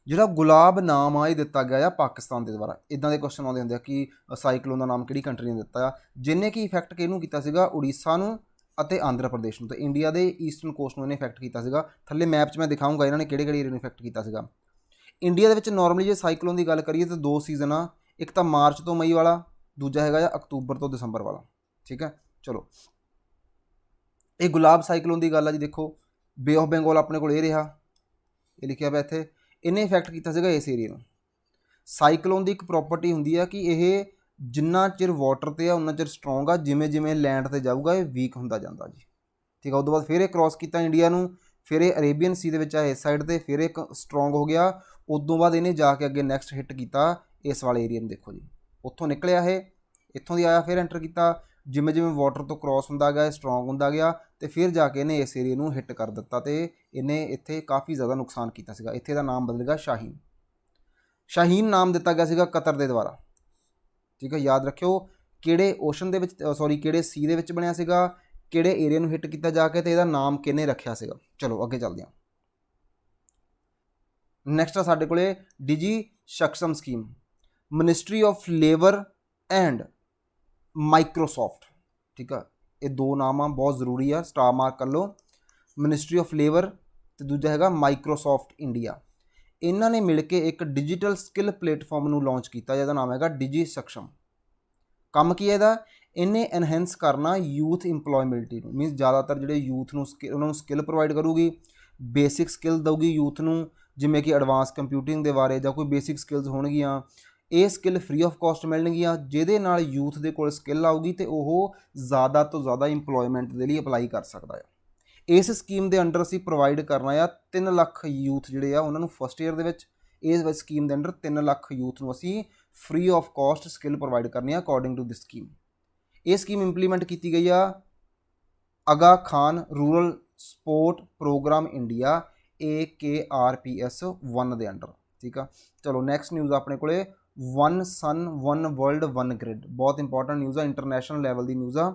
ਜਿਹੜਾ ਗੁਲਾਬ ਨਾਮ ਆ ਇਹ ਦਿੱਤਾ ਗਿਆ ਆ ਪਾਕਿਸਤਾਨ ਦੇ ਦੁਆਰਾ। ਇੱਦਾਂ ਦੇ ਕੁਐਸਚਨ ਆਉਂਦੇ ਹੁੰਦੇ ਆ ਕਿ ਸਾਈਕਲੋਨ ਦਾ ਨਾਮ ਕਿਹੜੀ ਕੰਟਰੀ ਨੇ ਦਿੱਤਾ ਆ, ਜਿਹਨੇ ਕਿ ਇਫੈਕਟ ਕਿਹਨੂੰ ਕੀਤਾ ਸੀਗਾ, ਉੜੀਸਾ ਨੂੰ ਅਤੇ ਆਂਧਰਾ ਪ੍ਰਦੇਸ਼ ਨੂੰ, ਤੇ ਇੰਡੀਆ ਦੇ ਈਸਟਰਨ ਕੋਸਟ ਨੂੰ ਇਹਨੇ ਇਫੈਕਟ ਕੀਤਾ ਸੀਗਾ। ਥੱਲੇ ਮੈਪ 'ਚ ਮੈਂ ਦਿਖਾਊਂਗਾ ਇਹਨਾਂ ਨੇ ਕਿਹੜੇ ਕਿਹੜੇ ਏਰੀਆ ਨੂੰ ਇਫੈਕਟ ਕੀਤਾ ਸੀਗਾ। ਇੰਡੀਆ ਦੇ ਵਿੱਚ ਨੋਰਮਲੀ ਜੇ ਸਾਈਕਲੋਨ ਦੀ ਗੱਲ ਕਰੀਏ ਤਾਂ 2 ਸੀਜ਼ਨ ਆ, ਇੱਕ ਤਾਂ ਮਾਰਚ ਤੋਂ ਮਈ ਵਾਲਾ, ਦੂਜਾ ਹੈਗਾ ਆ ਅਕਤੂਬਰ ਤੋਂ ਦਸੰਬਰ ਵਾਲਾ। ਠੀਕ ਹੈ, ਚਲੋ ਇਹ ਗੁਲਾਬ ਸਾਈਕਲੋਨ ਦੀ ਗੱਲ ਆ ਜੀ। ਦੇਖੋ ਬੇ ਆਫ ਬੰਗਾਲ ਆਪਣੇ ਕੋਲ ਇਹ ਰਿਹਾ, ਇਹ ਲਿਖਿਆ ਪਿਆ ਇੱਥੇ, ਇਹਨੇ ਇਫੈਕਟ ਕੀਤਾ ਸੀਗਾ ਇਸ ਏਰੀਆ ਨੂੰ। ਸਾਈਕਲੋਨ ਦੀ ਇੱਕ ਪ੍ਰੋਪਰਟੀ ਹੁੰਦੀ ਆ ਕਿ ਇਹ ਜਿੰਨਾ ਚਿਰ ਵਾਟਰ 'ਤੇ ਆ ਉਨਾ ਚਿਰ ਸਟਰੋਂਗ ਆ, ਜਿਵੇਂ ਜਿਵੇਂ ਲੈਂਡ 'ਤੇ ਜਾਊਗਾ ਇਹ ਵੀਕ ਹੁੰਦਾ ਜਾਂਦਾ ਜੀ। ਠੀਕ ਆ, ਉਸ ਤੋਂ ਬਾਅਦ ਫਿਰ ਇਹ ਕ੍ਰੋਸ ਕੀਤਾ ਇੰਡੀਆ ਨੂੰ, ਫਿਰ ਇਹ ਅਰੇਬੀਅਨ ਸੀ ਦੇ ਵਿੱਚ ਆਇਆ ਇਸ ਸਾਈਡ 'ਤੇ, ਫਿਰ ਇਹ ਸਟਰੋਂਗ ਹੋ ਗਿਆ। ਉਦੋਂ ਬਾਅਦ ਇਹਨੇ ਜਾ ਕੇ ਅੱਗੇ ਨੈਕਸਟ ਹਿੱਟ ਕੀਤਾ ਇਸ ਵਾਲੇ ਏਰੀਆ ਨੂੰ। ਦੇਖੋ ਜੀ ਉੱਥੋਂ ਨਿਕਲਿਆ ਇਹ, ਇੱਥੋਂ ਦੀ ਆਇਆ, ਫਿਰ ਐਂਟਰ ਕੀਤਾ, ਜਿਵੇਂ ਜਿਵੇਂ ਵਾਟਰ ਤੋਂ ਕ੍ਰੋਸ ਹੁੰਦਾ ਗਿਆ ਸਟਰੋਂਗ ਹੁੰਦਾ ਗਿਆ, ਅਤੇ ਫਿਰ ਜਾ ਕੇ ਇਹਨੇ ਇਸ ਏਰੀਏ ਨੂੰ ਹਿੱਟ ਕਰ ਦਿੱਤਾ ਅਤੇ ਇਹਨੇ ਇੱਥੇ ਕਾਫੀ ਜ਼ਿਆਦਾ ਨੁਕਸਾਨ ਕੀਤਾ ਸੀਗਾ। ਇੱਥੇ ਦਾ ਨਾਮ ਬਦਲ ਗਿਆ ਸ਼ਾਹੀਨ। ਸ਼ਾਹੀਨ ਨਾਮ ਦਿੱਤਾ ਗਿਆ ਸੀਗਾ ਕਤਰ ਦੇ ਦੁਆਰਾ। ਠੀਕ ਹੈ, ਯਾਦ ਰੱਖਿਓ ਕਿਹੜੇ ਓਸ਼ਨ ਦੇ ਵਿੱਚ, ਕਿਹੜੇ ਸੀ ਦੇ ਵਿੱਚ ਬਣਿਆ ਸੀਗਾ, ਕਿਹੜੇ ਏਰੀਆ ਨੂੰ ਹਿੱਟ ਕੀਤਾ ਜਾ ਕੇ, ਅਤੇ ਇਹਦਾ ਨਾਮ ਕਿਹਨੇ ਰੱਖਿਆ ਸੀਗਾ। ਚਲੋ ਅੱਗੇ ਚੱਲਦੇ ਹਾਂ। ਨੈਕਸਟ ਆ ਸਾਡੇ ਕੋਲੇ Digi Saksham scheme, ministry of labour and Microsoft. ਠੀਕ ਆ, ਇਹ 2 ਨਾਮ ਆ, ਬਹੁਤ ਜ਼ਰੂਰੀ ਆ, ਸਟਾਰ ਮਾਰਕ ਕਰ ਲਓ। ਮਿਨਿਸਟਰੀ ਆਫ ਲੇਬਰ ਅਤੇ ਦੂਜਾ ਹੈਗਾ ਮਾਈਕਰੋਸੋਫਟ ਇੰਡੀਆ। ਇਹਨਾਂ ਨੇ ਮਿਲ ਕੇ ਇੱਕ ਡਿਜੀਟਲ ਸਕਿੱਲ ਪਲੇਟਫਾਰਮ ਨੂੰ ਲਾਂਚ ਕੀਤਾ ਜਿਹਦਾ ਨਾਮ ਹੈਗਾ ਡਿਜੀ ਸਕਸ਼ਮ। ਕੰਮ ਕੀ ਹੈ ਇਹਦਾ, ਇਹਨੇ ਐਨਹੈਂਸ ਕਰਨਾ ਯੂਥ ਇੰਪਲੋਇਮੈਬਿਲਿਟੀ ਨੂੰ, ਮੀਨਸ ਜ਼ਿਆਦਾਤਰ ਜਿਹੜੇ ਯੂਥ ਨੂੰ ਉਹਨਾਂ ਨੂੰ ਸਕਿੱਲ ਪ੍ਰੋਵਾਈਡ ਕਰੂਗੀ, ਬੇਸਿਕ ਸਕਿੱਲ ਦਊਗੀ ਯੂਥ ਨੂੰ, ਜਿਵੇਂ ਕਿ ਐਡਵਾਂਸ ਕੰਪਿਊਟਿੰਗ ਦੇ ਬਾਰੇ ਜਾਂ ਕੋਈ ਬੇਸਿਕ ਸਕਿੱਲਸ ਹੋਣਗੀਆਂ। ਇਹ ਸਕਿੱਲ ਫ੍ਰੀ ਆਫ ਕਾਸਟ ਮਿਲਣਗੀਆਂ, ਜਿਹਦੇ ਨਾਲ ਯੂਥ ਦੇ ਕੋਲ ਸਕਿੱਲ ਆਊਗੀ ਅਤੇ ਉਹ ਜ਼ਿਆਦਾ ਤੋਂ ਜ਼ਿਆਦਾ ਇੰਪਲੋਇਮੈਂਟ ਦੇ ਲਈ ਅਪਲਾਈ ਕਰ ਸਕਦਾ ਹੈ। ਇਸ ਸਕੀਮ ਦੇ ਅੰਡਰ ਅਸੀਂ ਪ੍ਰੋਵਾਈਡ ਕਰਨਾ ਆ 3 ਲੱਖ ਯੂਥ ਜਿਹੜੇ ਆ ਉਹਨਾਂ ਨੂੰ ਫਸਟ ਈਅਰ ਦੇ ਵਿੱਚ, ਇਸ ਸਕੀਮ ਦੇ ਅੰਡਰ 3 ਲੱਖ ਯੂਥ ਨੂੰ ਅਸੀਂ free of cost skill provide ਕਰਨੀ ਆ ਅਕੋਰਡਿੰਗ ਟੂ ਦਿਸ ਸਕੀਮ। ਇਹ ਸਕੀਮ ਇੰਪਲੀਮੈਂਟ ਕੀਤੀ ਗਈ ਆ Aga Khan rural support programme India AKRPS 1 ਦੇ ਅੰਡਰ। ਠੀਕ ਆ, ਚਲੋ ਨੈਕਸਟ ਨਿਊਜ਼ ਆਪਣੇ ਕੋਲੇ 1 ਸਨ 1 ਵਰਲਡ 1 ਗ੍ਰਿਡ। ਬਹੁਤ ਇੰਪੋਰਟੈਂਟ ਨਿਊਜ਼ ਆ, ਇੰਟਰਨੈਸ਼ਨਲ ਲੈਵਲ ਦੀ ਨਿਊਜ਼ ਆ।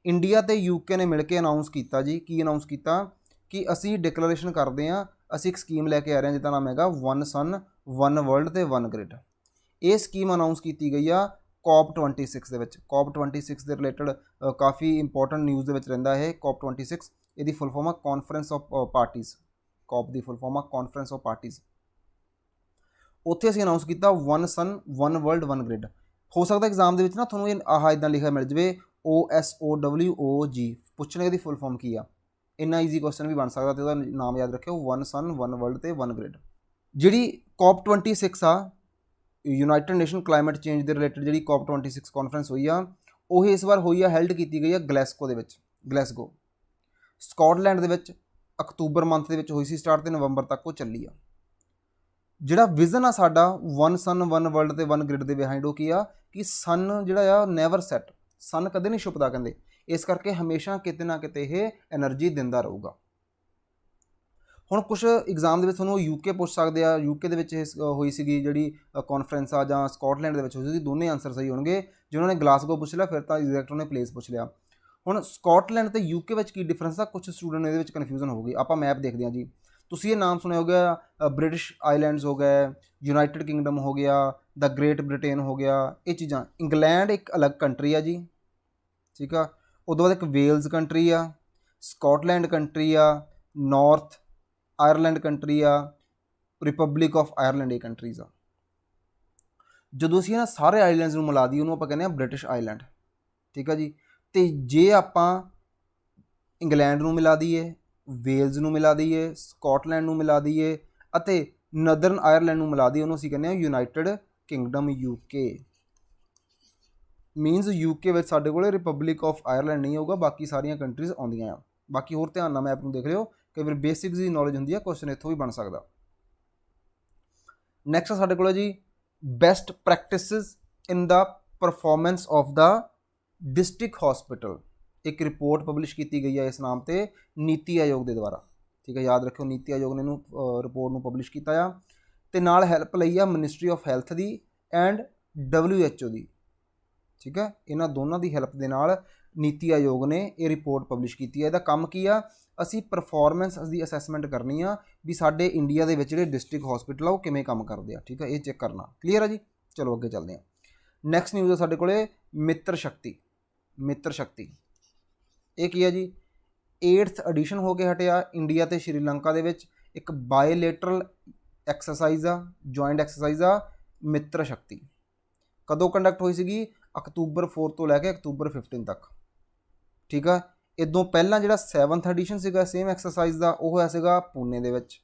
ਇੰਡੀਆ ਅਤੇ UK ਨੇ ਮਿਲ ਕੇ ਅਨਾਊਂਸ ਕੀਤਾ ਜੀ, ਕੀ ਅਨਾਊਂਸ ਕੀਤਾ ਕਿ ਅਸੀਂ ਡਿਕਲੇਰੇਸ਼ਨ ਕਰਦੇ ਹਾਂ, ਅਸੀਂ ਇੱਕ ਸਕੀਮ ਲੈ ਕੇ ਆ ਰਹੇ ਹਾਂ ਜਿਹਦਾ ਨਾਮ ਹੈਗਾ 1 ਸਨ 1 ਵਰਲਡ ਅਤੇ 1 ਗ੍ਰਿਡ। ਇਹ ਸਕੀਮ ਅਨਾਊਂਸ ਕੀਤੀ ਗਈ ਆ COP26 ਦੇ ਵਿੱਚ। COP26 ਦੇ ਰਿਲੇਟਡ ਕਾਫੀ ਇੰਪੋਰਟੈਂਟ ਨਿਊਜ਼ ਦੇ ਵਿੱਚ ਰਹਿੰਦਾ ਇਹ COP26। ਇਹਦੀ ਫੁੱਲ ਫਾਰਮ ਆ conference of parties. COP the full form ਆ ਕਾਨਫਰੰਸ ਆਫ ਪਾਰਟੀਜ਼। ਉੱਥੇ ਅਸੀਂ ਅਨਾਊਂਸ ਕੀਤਾ 1 ਸਨ 1 ਵਰਲਡ 1 ਗ੍ਰਿਡ। ਹੋ ਸਕਦਾ ਐਗਜ਼ਾਮ ਦੇ ਵਿੱਚ ਨਾ ਤੁਹਾਨੂੰ ਇਹ ਇੱਦਾਂ ਲਿਖਿਆ ਮਿਲ ਜਾਵੇ OSOWOG, ਪੁੱਛਣੇ ਇਹਦੀ ਫੁੱਲ ਫਾਰਮ ਕੀ ਆ। ਇੰਨਾ ਈਜ਼ੀ ਕੁਐਸਚਨ ਵੀ ਬਣ ਸਕਦਾ, ਅਤੇ ਉਹਦਾ ਨਾਮ ਯਾਦ ਰੱਖਿਓ 1 ਸਨ 1 ਵਰਲਡ ਅਤੇ 1 ਗ੍ਰਿਡ। ਜਿਹੜੀ COP26 ਆ, ਯੂਨਾਈਟਡ ਨੇਸ਼ਨ ਕਲਾਈਮੇਟ ਚੇਂਜ ਦੇ ਰਿਲੇਟਡ ਜਿਹੜੀ COP26 ਕਾਨਫਰੰਸ ਹੋਈ ਆ, ਉਹ ਇਸ ਵਾਰ ਹੋਈ ਆ, ਹੈਲਡ ਕੀਤੀ ਗਈ ਆ ਗਲੈਸਗੋ ਦੇ ਵਿੱਚ, ਗਲੈਸਗੋ ਸਕਾਟਲੈਂਡ ਦੇ ਵਿੱਚ। ਅਕਤੂਬਰ ਮੰਥ ਦੇ ਵਿੱਚ ਹੋਈ ਸੀ ਸਟਾਰਟ, ਅਤੇ ਨਵੰਬਰ ਤੱਕ ਉਹ ਚੱਲੀ ਆ। ਜਿਹੜਾ ਵਿਜ਼ਨ ਆ ਸਾਡਾ 1 ਸਨ 1 ਵਰਲਡ ਅਤੇ 1 ਗ੍ਰਿਡ ਦੇ ਬਿਹਾਈਂਡ ਉਹ ਕੀ ਆ ਕਿ ਸਨ ਜਿਹੜਾ ਆ ਨੈਵਰ ਸੈੱਟ, ਸਨ ਕਦੇ ਨਹੀਂ ਛੁਪਦਾ ਕਹਿੰਦੇ, ਇਸ ਕਰਕੇ ਹਮੇਸ਼ਾ ਕਿਤੇ ਨਾ ਕਿਤੇ ਇਹ ਐਨਰਜੀ ਦਿੰਦਾ ਰਹੂਗਾ। ਹੁਣ ਕੁਛ ਐਗਜ਼ਾਮ ਦੇ ਵਿੱਚ ਤੁਹਾਨੂੰ UK ਪੁੱਛ ਸਕਦੇ ਆ, UK ਦੇ ਵਿੱਚ ਇਹ ਹੋਈ ਸੀਗੀ ਜਿਹੜੀ ਕਾਨਫਰੰਸ ਆ, ਜਾਂ ਸਕਾਟਲੈਂਡ ਦੇ ਵਿੱਚ ਹੋਈ ਸੀ। ਦੋਨੇ ਆਨਸਰ ਸਹੀ ਹੋਣਗੇ। ਜੇ ਉਹਨਾਂ ਨੇ ਗਲਾਸਗੋ ਪੁੱਛ ਲਿਆ ਫਿਰ ਤਾਂ ਐਗਜ਼ੈਕਟ ਉਹਨੇ ਪਲੇਸ ਪੁੱਛ ਲਿਆ। ਹੁਣ ਸਕਾਟਲੈਂਡ ਅਤੇ UK ਵਿੱਚ ਕੀ ਡਿਫਰੈਂਸ ਆ, ਕੁਛ ਸਟੂਡੈਂਟ ਇਹਦੇ ਵਿੱਚ ਕਨਫਿਊਜ਼ਨ ਹੋਊਗੀ। ਆਪਾਂ ਮੈਪ ਦੇਖਦੇ ਹਾਂ ਜੀ। ਤੁਸੀਂ ਇਹ ਨਾਮ ਸੁਣਿਆ ਹੋ ਗਿਆ, ਬ੍ਰਿਟਿਸ਼ ਆਈਲੈਂਡਸ ਹੋ ਗਏ, ਯੂਨਾਈਟਿਡ ਕਿੰਗਡਮ ਹੋ ਗਿਆ, ਦਾ ਗ੍ਰੇਟ ਬ੍ਰਿਟੇਨ ਹੋ ਗਿਆ, ਇਹ ਚੀਜ਼ਾਂ। ਇੰਗਲੈਂਡ ਇੱਕ ਅਲੱਗ ਕੰਟਰੀ ਆ ਜੀ। ਠੀਕ ਆ, ਉਦੋਂ ਬਾਅਦ ਇੱਕ ਵੇਲਜ਼ ਕੰਟਰੀ ਆ, ਸਕਾਟਲੈਂਡ ਕੰਟਰੀ ਆ, ਨਾਰਥ ਆਇਰਲੈਂਡ ਕੰਟਰੀ ਆ, ਰਿਪਬਲਿਕ ਆਫ ਆਇਰਲੈਂਡ ਇਹ ਕੰਟਰੀਜ਼ ਆ। ਜਦੋਂ ਅਸੀਂ ਇਹਨਾਂ ਸਾਰੇ ਆਈਲੈਂਡਸ ਨੂੰ ਮਿਲਾ ਦਈਏ ਉਹਨੂੰ ਆਪਾਂ ਕਹਿੰਦੇ ਹਾਂ ਬ੍ਰਿਟਿਸ਼ ਆਈਲੈਂਡ। ਠੀਕ ਆ ਜੀ, ਅਤੇ ਜੇ ਆਪਾਂ ਇੰਗਲੈਂਡ ਨੂੰ ਮਿਲਾ ਦਈਏ, ਵੇਲਜ਼ ਨੂੰ ਮਿਲਾ ਦਈਏ, ਸਕਾਟਲੈਂਡ ਨੂੰ ਮਿਲਾ ਦਈਏ ਅਤੇ ਨਦਰਨ ਆਇਰਲੈਂਡ ਨੂੰ ਮਿਲਾ ਦਈਏ, ਉਹਨੂੰ ਅਸੀਂ ਕਹਿੰਦੇ ਹਾਂ United Kingdom UK। Means UK ਵਿੱਚ ਸਾਡੇ ਕੋਲ ਰਿਪਬਲਿਕ ਆਫ ਆਇਰਲੈਂਡ ਨਹੀਂ ਹੋਊਗਾ, ਬਾਕੀ ਸਾਰੀਆਂ ਕੰਟਰੀਜ਼ ਆਉਂਦੀਆਂ ਆ। ਬਾਕੀ ਹੋਰ ਧਿਆਨ ਨਾਲ ਮੈਪ ਨੂੰ ਦੇਖ ਲਿਓ, ਕਈ ਵਾਰ ਬੇਸਿਕਸ ਦੀ ਨੌਲੇਜ ਹੁੰਦੀ ਆ, ਕੁਐਸਚਨ ਇੱਥੋਂ ਵੀ ਬਣ ਸਕਦਾ। ਨੈਕਸਟ ਸਾਡੇ ਕੋਲ ਜੀ best practices in the performance of the district hospital. ਇੱਕ ਰਿਪੋਰਟ ਪਬਲਿਸ਼ ਕੀਤੀ ਗਈ ਹੈ ਇਸ ਨਾਮ 'ਤੇ ਨੀਤੀ ਆਯੋਗ ਦੇ ਦੁਆਰਾ। ਠੀਕ ਹੈ, ਯਾਦ ਰੱਖਿਓ ਨੀਤੀ ਆਯੋਗ ਨੇ ਇਹਨੂੰ ਰਿਪੋਰਟ ਨੂੰ ਪਬਲਿਸ਼ ਕੀਤਾ ਆ। ਤੇ ਨਾਲ ਹੈਲਪ ਲਈ ਆ ministry of health the and WHO ਦੀ। ਠੀਕ ਹੈ, ਇਹਨਾਂ ਦੋਨਾਂ ਦੀ ਹੈਲਪ ਦੇ ਨਾਲ ਨੀਤੀ ਆਯੋਗ ਨੇ ਇਹ ਰਿਪੋਰਟ ਪਬਲਿਸ਼ ਕੀਤੀ ਹੈ। ਇਹਦਾ ਕੰਮ ਕੀ ਆ, ਅਸੀਂ ਪਰਫਾਰਮੈਂਸ ਦੀ ਅਸੈਸਮੈਂਟ ਕਰਨੀ ਆ ਵੀ ਸਾਡੇ ਇੰਡੀਆ ਦੇ ਵਿੱਚ ਜਿਹੜੇ ਡਿਸਟ੍ਰਿਕਟ ਹਸਪੀਟਲ ਆ ਉਹ ਕਿਵੇਂ ਕੰਮ ਕਰਦੇ ਆ। ਠੀਕ ਹੈ, ਇਹ ਚੈੱਕ ਕਰਨਾ। ਕਲੀਅਰ ਆ ਜੀ। ਚਲੋ ਅੱਗੇ ਚੱਲਦੇ ਹਾਂ। ਨੈਕਸਟ ਨਿਊਜ਼ ਆ ਸਾਡੇ ਕੋਲੇ ਮਿੱਤਰ ਸ਼ਕਤੀ। ਮਿੱਤਰ ਸ਼ਕਤੀ ਇਹ ਕੀ ਆ ਜੀ, 8th ਐਡੀਸ਼ਨ ਹੋ ਕੇ ਹਟਿਆ ਇੰਡੀਆ ਤੇ ਸ਼੍ਰੀਲੰਕਾ ਦੇ ਵਿੱਚ। ਇੱਕ ਬਾਇਲੇਟਰਲ ਐਕਸਰਸਾਈਜ਼ ਆ, ਜੁਆਇੰਟ ਐਕਸਰਸਾਈਜ਼ ਆ ਮਿੱਤਰ ਸ਼ਕਤੀ। ਕਦੋਂ ਕੰਡਕਟ ਹੋਈ ਸੀਗੀ, ਅਕਤੂਬਰ 4 ਤੋਂ ਲੈ ਕੇ ਅਕਤੂਬਰ 15 ਤੱਕ। ਠੀਕ ਆ, ਇਦੋਂ ਪਹਿਲਾਂ ਜਿਹੜਾ 7th ਐਡੀਸ਼ਨ ਸੀਗਾ ਸੇਮ ਐਕਸਰਸਾਈਜ਼ ਦਾ, ਉਹ ਹੋਇਆ ਸੀਗਾ ਪੂਨੇ ਦੇ ਵਿੱਚ।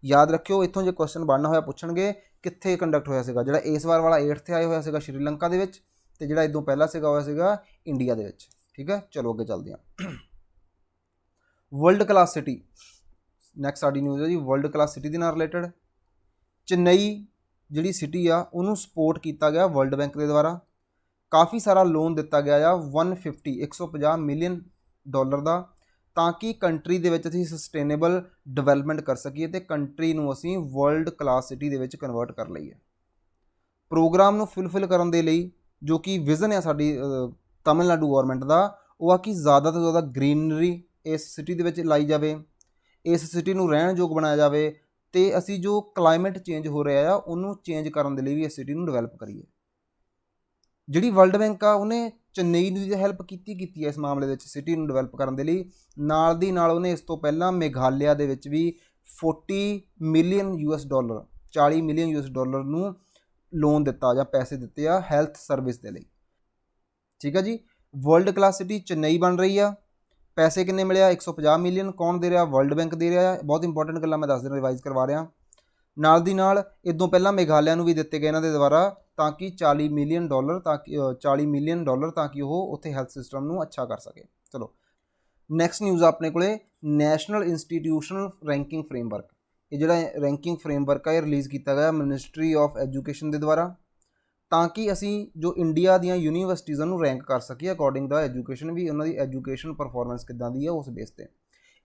ਯਾਦ ਰੱਖਿਓ, ਇੱਥੋਂ ਜੇ ਕੁਐਸਚਨ ਬਣਨਾ ਹੋਇਆ ਪੁੱਛਣਗੇ ਕਿੱਥੇ ਕੰਡਕਟ ਹੋਇਆ ਸੀਗਾ। ਜਿਹੜਾ ਇਸ ਵਾਰ ਵਾਲਾ 8th ਆਇਆ ਹੋਇਆ ਸੀਗਾ ਸ਼੍ਰੀਲੰਕਾ ਦੇ ਵਿੱਚ, ਤੇ ਜਿਹੜਾ ਇਦੋਂ ਪਹਿਲਾਂ ਸੀਗਾ ਹੋਇਆ ਸੀਗਾ ਇੰਡੀਆ ਦੇ ਵਿੱਚ। ਠੀਕ ਹੈ, ਚਲੋ ਅੱਗੇ ਚੱਲਦੇ ਹਾਂ। ਵਰਲਡ ਕਲਾਸ ਸਿਟੀ, ਨੈਕਸਟ ਸਾਡੀ ਨਿਊਜ਼ ਹੈ ਜੀ ਵਰਲਡ ਕਲਾਸ ਸਿਟੀ ਦੇ ਨਾਲ ਰਿਲੇਟਡ। ਚੇਨਈ ਜਿਹੜੀ ਸਿਟੀ ਆ ਉਹਨੂੰ ਸਪੋਰਟ ਕੀਤਾ ਗਿਆ ਵਰਲਡ ਬੈਂਕ ਦੇ ਦੁਆਰਾ। ਕਾਫੀ ਸਾਰਾ ਲੋਨ ਦਿੱਤਾ ਗਿਆ ਆ 150 ਮਿਲੀਅਨ ਡਾਲਰ ਦਾ, ਤਾਂ ਕਿ ਕੰਟਰੀ ਦੇ ਵਿੱਚ ਅਸੀਂ ਸਸਟੇਨੇਬਲ ਡਿਵੈਲਪਮੈਂਟ ਕਰ ਸਕੀਏ ਤੇ ਕੰਟਰੀ ਨੂੰ ਅਸੀਂ ਵਰਲਡ ਕਲਾਸ ਸਿਟੀ ਦੇ ਵਿੱਚ ਕਨਵਰਟ ਕਰ ਲਈਏ। ਪ੍ਰੋਗਰਾਮ ਨੂੰ ਫੁੱਲਫਿਲ ਕਰਨ ਦੇ ਲਈ ਜੋ ਕਿ ਵਿਜ਼ਨ ਆ ਸਾਡੀ ਤਮਿਲਨਾਡੂ ਗੌਰਮੈਂਟ ਦਾ, ਉਹ ਆ ਕਿ ਜ਼ਿਆਦਾ ਤੋਂ ਜ਼ਿਆਦਾ ਗ੍ਰੀਨਰੀ ਇਸ ਸਿਟੀ ਦੇ ਵਿੱਚ ਲਾਈ ਜਾਵੇ, ਇਸ ਸਿਟੀ ਨੂੰ ਰਹਿਣ ਯੋਗ ਬਣਾਇਆ ਜਾਵੇ, ਤੇ ਅਸੀਂ ਜੋ ਕਲਾਈਮੇਟ ਚੇਂਜ ਹੋ ਰਿਹਾ ਆ ਉਹਨੂੰ ਚੇਂਜ ਕਰਨ ਦੇ ਲਈ ਵੀ ਇਸ ਸਿਟੀ ਨੂੰ ਡਿਵੈਲਪ ਕਰੀਏ। ਜਿਹੜੀ ਵਰਲਡ ਬੈਂਕ ਆ ਉਹਨੇ ਚੇਨਈ ਦੀ ਹੈਲਪ ਕੀਤੀ ਹੈ ਇਸ ਮਾਮਲੇ ਦੇ ਵਿੱਚ ਸਿਟੀ ਨੂੰ ਡਿਵੈਲਪ ਕਰਨ ਦੇ ਲਈ। ਨਾਲ ਦੀ ਨਾਲ ਉਹਨੇ ਇਸ ਤੋਂ ਪਹਿਲਾਂ ਮੇਘਾਲਿਆ ਦੇ ਵਿੱਚ ਵੀ 40 ਮਿਲੀਅਨ ਡਾਲਰ 40 ਮਿਲੀਅਨ ਡਾਲਰ ਨੂੰ ਲੋਨ ਦਿੱਤਾ ਜਾਂ ਪੈਸੇ ਦਿੱਤੇ ਆ ਹੈਲਥ ਸਰਵਿਸ ਦੇ ਲਈ। ਠੀਕ ਹੈ ਜੀ, ਵਰਲਡ ਕਲਾਸ ਸਿਟੀ ਚੇਨਈ ਬਣ ਰਹੀ ਆ। ਪੈਸੇ ਕਿੰਨੇ ਮਿਲਿਆ, 150 ਮਿਲੀਅਨ। ਕੌਣ ਦੇ ਰਿਹਾ, ਵਰਲਡ ਬੈਂਕ ਦੇ ਰਿਹਾ। ਬਹੁਤ ਇੰਪੋਰਟੈਂਟ ਗੱਲਾਂ ਮੈਂ ਦੱਸ ਦਿਨ ਰਿਵਾਈਜ਼ ਕਰਵਾ ਰਿਹਾ। ਨਾਲ ਦੀ ਨਾਲ ਇਦੋਂ ਪਹਿਲਾਂ ਮੇਘਾਲਿਆ ਨੂੰ ਵੀ ਦਿੱਤੇ ਗਏ ਇਹਨਾਂ ਦੇ ਦੁਆਰਾ, ਤਾਂ ਕਿ 40 ਮਿਲੀਅਨ ਡਾਲਰ ਤਾਂ ਕਿ ਉਹ ਉੱਥੇ ਹੈਲਥ ਸਿਸਟਮ ਨੂੰ ਅੱਛਾ ਕਰ ਸਕੇ। ਚਲੋ ਨੈਕਸਟ ਨਿਊਜ਼ ਆਪਣੇ ਕੋਲੇ ਨੈਸ਼ਨਲ ਇੰਸਟੀਟਿਊਸ਼ਨਲ ਰੈਂਕਿੰਗ ਫਰੇਮਵਰਕ। ਇਹ ਜਿਹੜਾ ਰੈਂਕਿੰਗ ਫਰੇਮਵਰਕ ਆ ਇਹ ਰਿਲੀਜ਼ ਕੀਤਾ ਗਿਆ ਮਿਨਿਸਟਰੀ ਆਫ ਐਜੂਕੇਸ਼ਨ ਦੇ ਦੁਆਰਾ, ਤਾਂ ਕਿ ਅਸੀਂ ਜੋ ਇੰਡੀਆ ਦੀਆਂ ਯੂਨੀਵਰਸਿਟੀਜ਼ਾਂ ਨੂੰ ਰੈਂਕ ਕਰ ਸਕੀਏ ਅਕੋਰਡਿੰਗ ਦਾ ਐਜੂਕੇਸ਼ਨ, ਵੀ ਉਹਨਾਂ ਦੀ ਐਜੂਕੇਸ਼ਨ ਪਰਫਾਰਮੈਂਸ ਕਿੱਦਾਂ ਦੀ ਆ ਉਸ ਬੇਸ 'ਤੇ।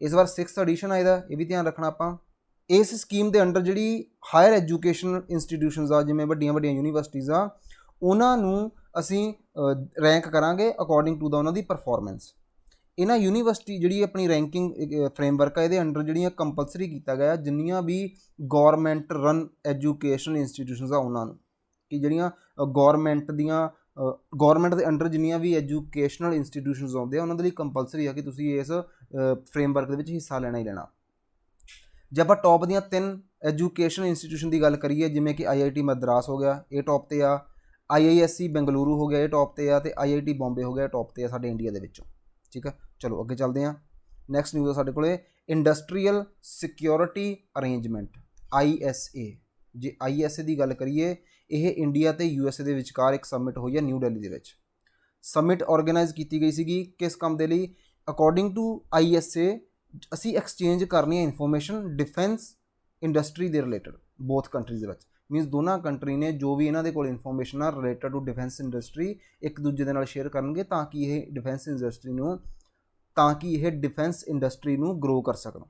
ਇਸ ਵਾਰ 6th ਐਡੀਸ਼ਨ ਆ ਇਹਦਾ, ਇਹ ਵੀ ਧਿਆਨ ਰੱਖਣਾ ਆਪਾਂ। ਇਸ ਸਕੀਮ ਦੇ ਅੰਡਰ ਜਿਹੜੀ ਹਾਇਰ ਐਜੂਕੇਸ਼ਨ ਇੰਸਟੀਟਿਊਸ਼ਨਸ ਆ, ਜਿਵੇਂ ਵੱਡੀਆਂ ਯੂਨੀਵਰਸਿਟੀਜ਼ ਆ, ਉਹਨਾਂ ਨੂੰ ਅਸੀਂ ਰੈਂਕ ਕਰਾਂਗੇ ਅਕੋਰਡਿੰਗ ਟੂ ਦਾ ਉਹਨਾਂ ਦੀ ਪਰਫਾਰਮੈਂਸ। ਇਹਨਾਂ ਯੂਨੀਵਰਸਿਟੀ ਜਿਹੜੀ ਆਪਣੀ ਰੈਂਕਿੰਗ ਫਰੇਮਵਰਕ ਆ ਇਹਦੇ ਅੰਡਰ ਜਿਹੜੀਆਂ ਕੰਪਲਸਰੀ ਕੀਤਾ ਗਿਆ ਜਿੰਨੀਆਂ ਵੀ ਗੌਰਮੈਂਟ ਰਨ ਐਜੂਕੇਸ਼ਨ ਇੰਸਟੀਟਿਊਸ਼ਨਸ ਆ ਉਹਨਾਂ ਨੂੰ, ਕਿ ਜਿਹੜੀਆਂ ਗੌਰਮੈਂਟ ਦੇ ਅੰਡਰ ਜਿੰਨੀਆਂ ਵੀ ਐਜੂਕੇਸ਼ਨਲ ਇੰਸਟੀਟਿਊਸ਼ਨਸ ਆਉਂਦੇ ਆ ਉਹਨਾਂ ਦੇ ਲਈ ਕੰਪਲਸਰੀ ਆ ਕਿ ਤੁਸੀਂ ਇਸ ਫਰੇਮਵਰਕ ਦੇ ਵਿੱਚ ਹਿੱਸਾ ਲੈਣਾ ਹੀ ਲੈਣਾ। ਜੇ ਆਪਾਂ ਟੌਪ ਦੀਆਂ 3 ਐਜੂਕੇਸ਼ਨ ਇੰਸਟੀਟਿਊਸ਼ਨ ਦੀ ਗੱਲ ਕਰੀਏ, ਜਿਵੇਂ ਕਿ IIT ਮਦਰਾਸ ਹੋ ਗਿਆ, ਇਹ ਟੌਪ 'ਤੇ ਆ। IISc ਬੈਂਗਲੁਰੂ ਹੋ ਗਿਆ, ਇਹ ਟੌਪ 'ਤੇ ਆ। ਤੇ IIT ਬੰਬੇ ਹੋ ਗਿਆ, ਟੌਪ 'ਤੇ ਆ ਸਾਡੇ ਇੰਡੀਆ ਦੇ ਵਿੱਚੋਂ। ਠੀਕ ਹੈ, ਚਲੋ ਅੱਗੇ ਚੱਲਦੇ ਹਾਂ। ਨੈਕਸਟ ਨਿਊਜ਼ ਆ ਸਾਡੇ ਕੋਲੇ ਇੰਡਸਟਰੀਅਲ ਸਿਕਿਉਰਿਟੀ ਅਰੇਂਜਮੈਂਟ ISA। ਜੇ ISA ਦੀ ਗੱਲ ਕਰੀਏ, ਇਹ ਇੰਡੀਆ ਤੇ USA ਦੇ ਵਿਚਕਾਰ ਇੱਕ ਸਮਿਟ ਹੋਈ ਹੈ ਨਿਊ ਦਿੱਲੀ ਦੇ ਵਿੱਚ। ਸਮਿਟ ਆਰਗੇਨਾਈਜ਼ ਕੀਤੀ ਗਈ ਸੀਗੀ ਕਿਸ ਕੰਮ ਦੇ ਲਈ, ਅਕੋਰਡਿੰਗ ਟੂ ISA ਅਸੀਂ ਐਕਸਚੇਂਜ ਕਰਨੀ ਹੈ ਇਨਫੋਰਮੇਸ਼ਨ ਡਿਫੈਂਸ ਇੰਡਸਟਰੀ ਦੇ ਰਿਲੇਟਡ ਬੋਥ ਕੰਟਰੀਜ਼ ਦੇ ਵਿੱਚ। ਮੀਨਸ ਦੋਨਾਂ ਕੰਟਰੀ ਨੇ ਜੋ ਵੀ ਇਹਨਾਂ ਦੇ ਕੋਲ ਇਨਫੋਰਮੇਸ਼ਨ ਆ ਰਿਲੇਟਡ ਟੂ ਡਿਫੈਂਸ ਇੰਡਸਟਰੀ ਇੱਕ ਦੂਜੇ ਦੇ ਨਾਲ ਸ਼ੇਅਰ ਕਰਨਗੇ, ਤਾਂ ਕਿ ਇਹ ਡਿਫੈਂਸ ਇੰਡਸਟਰੀ ਨੂੰ ਗਰੋ ਕਰ ਸਕਣ।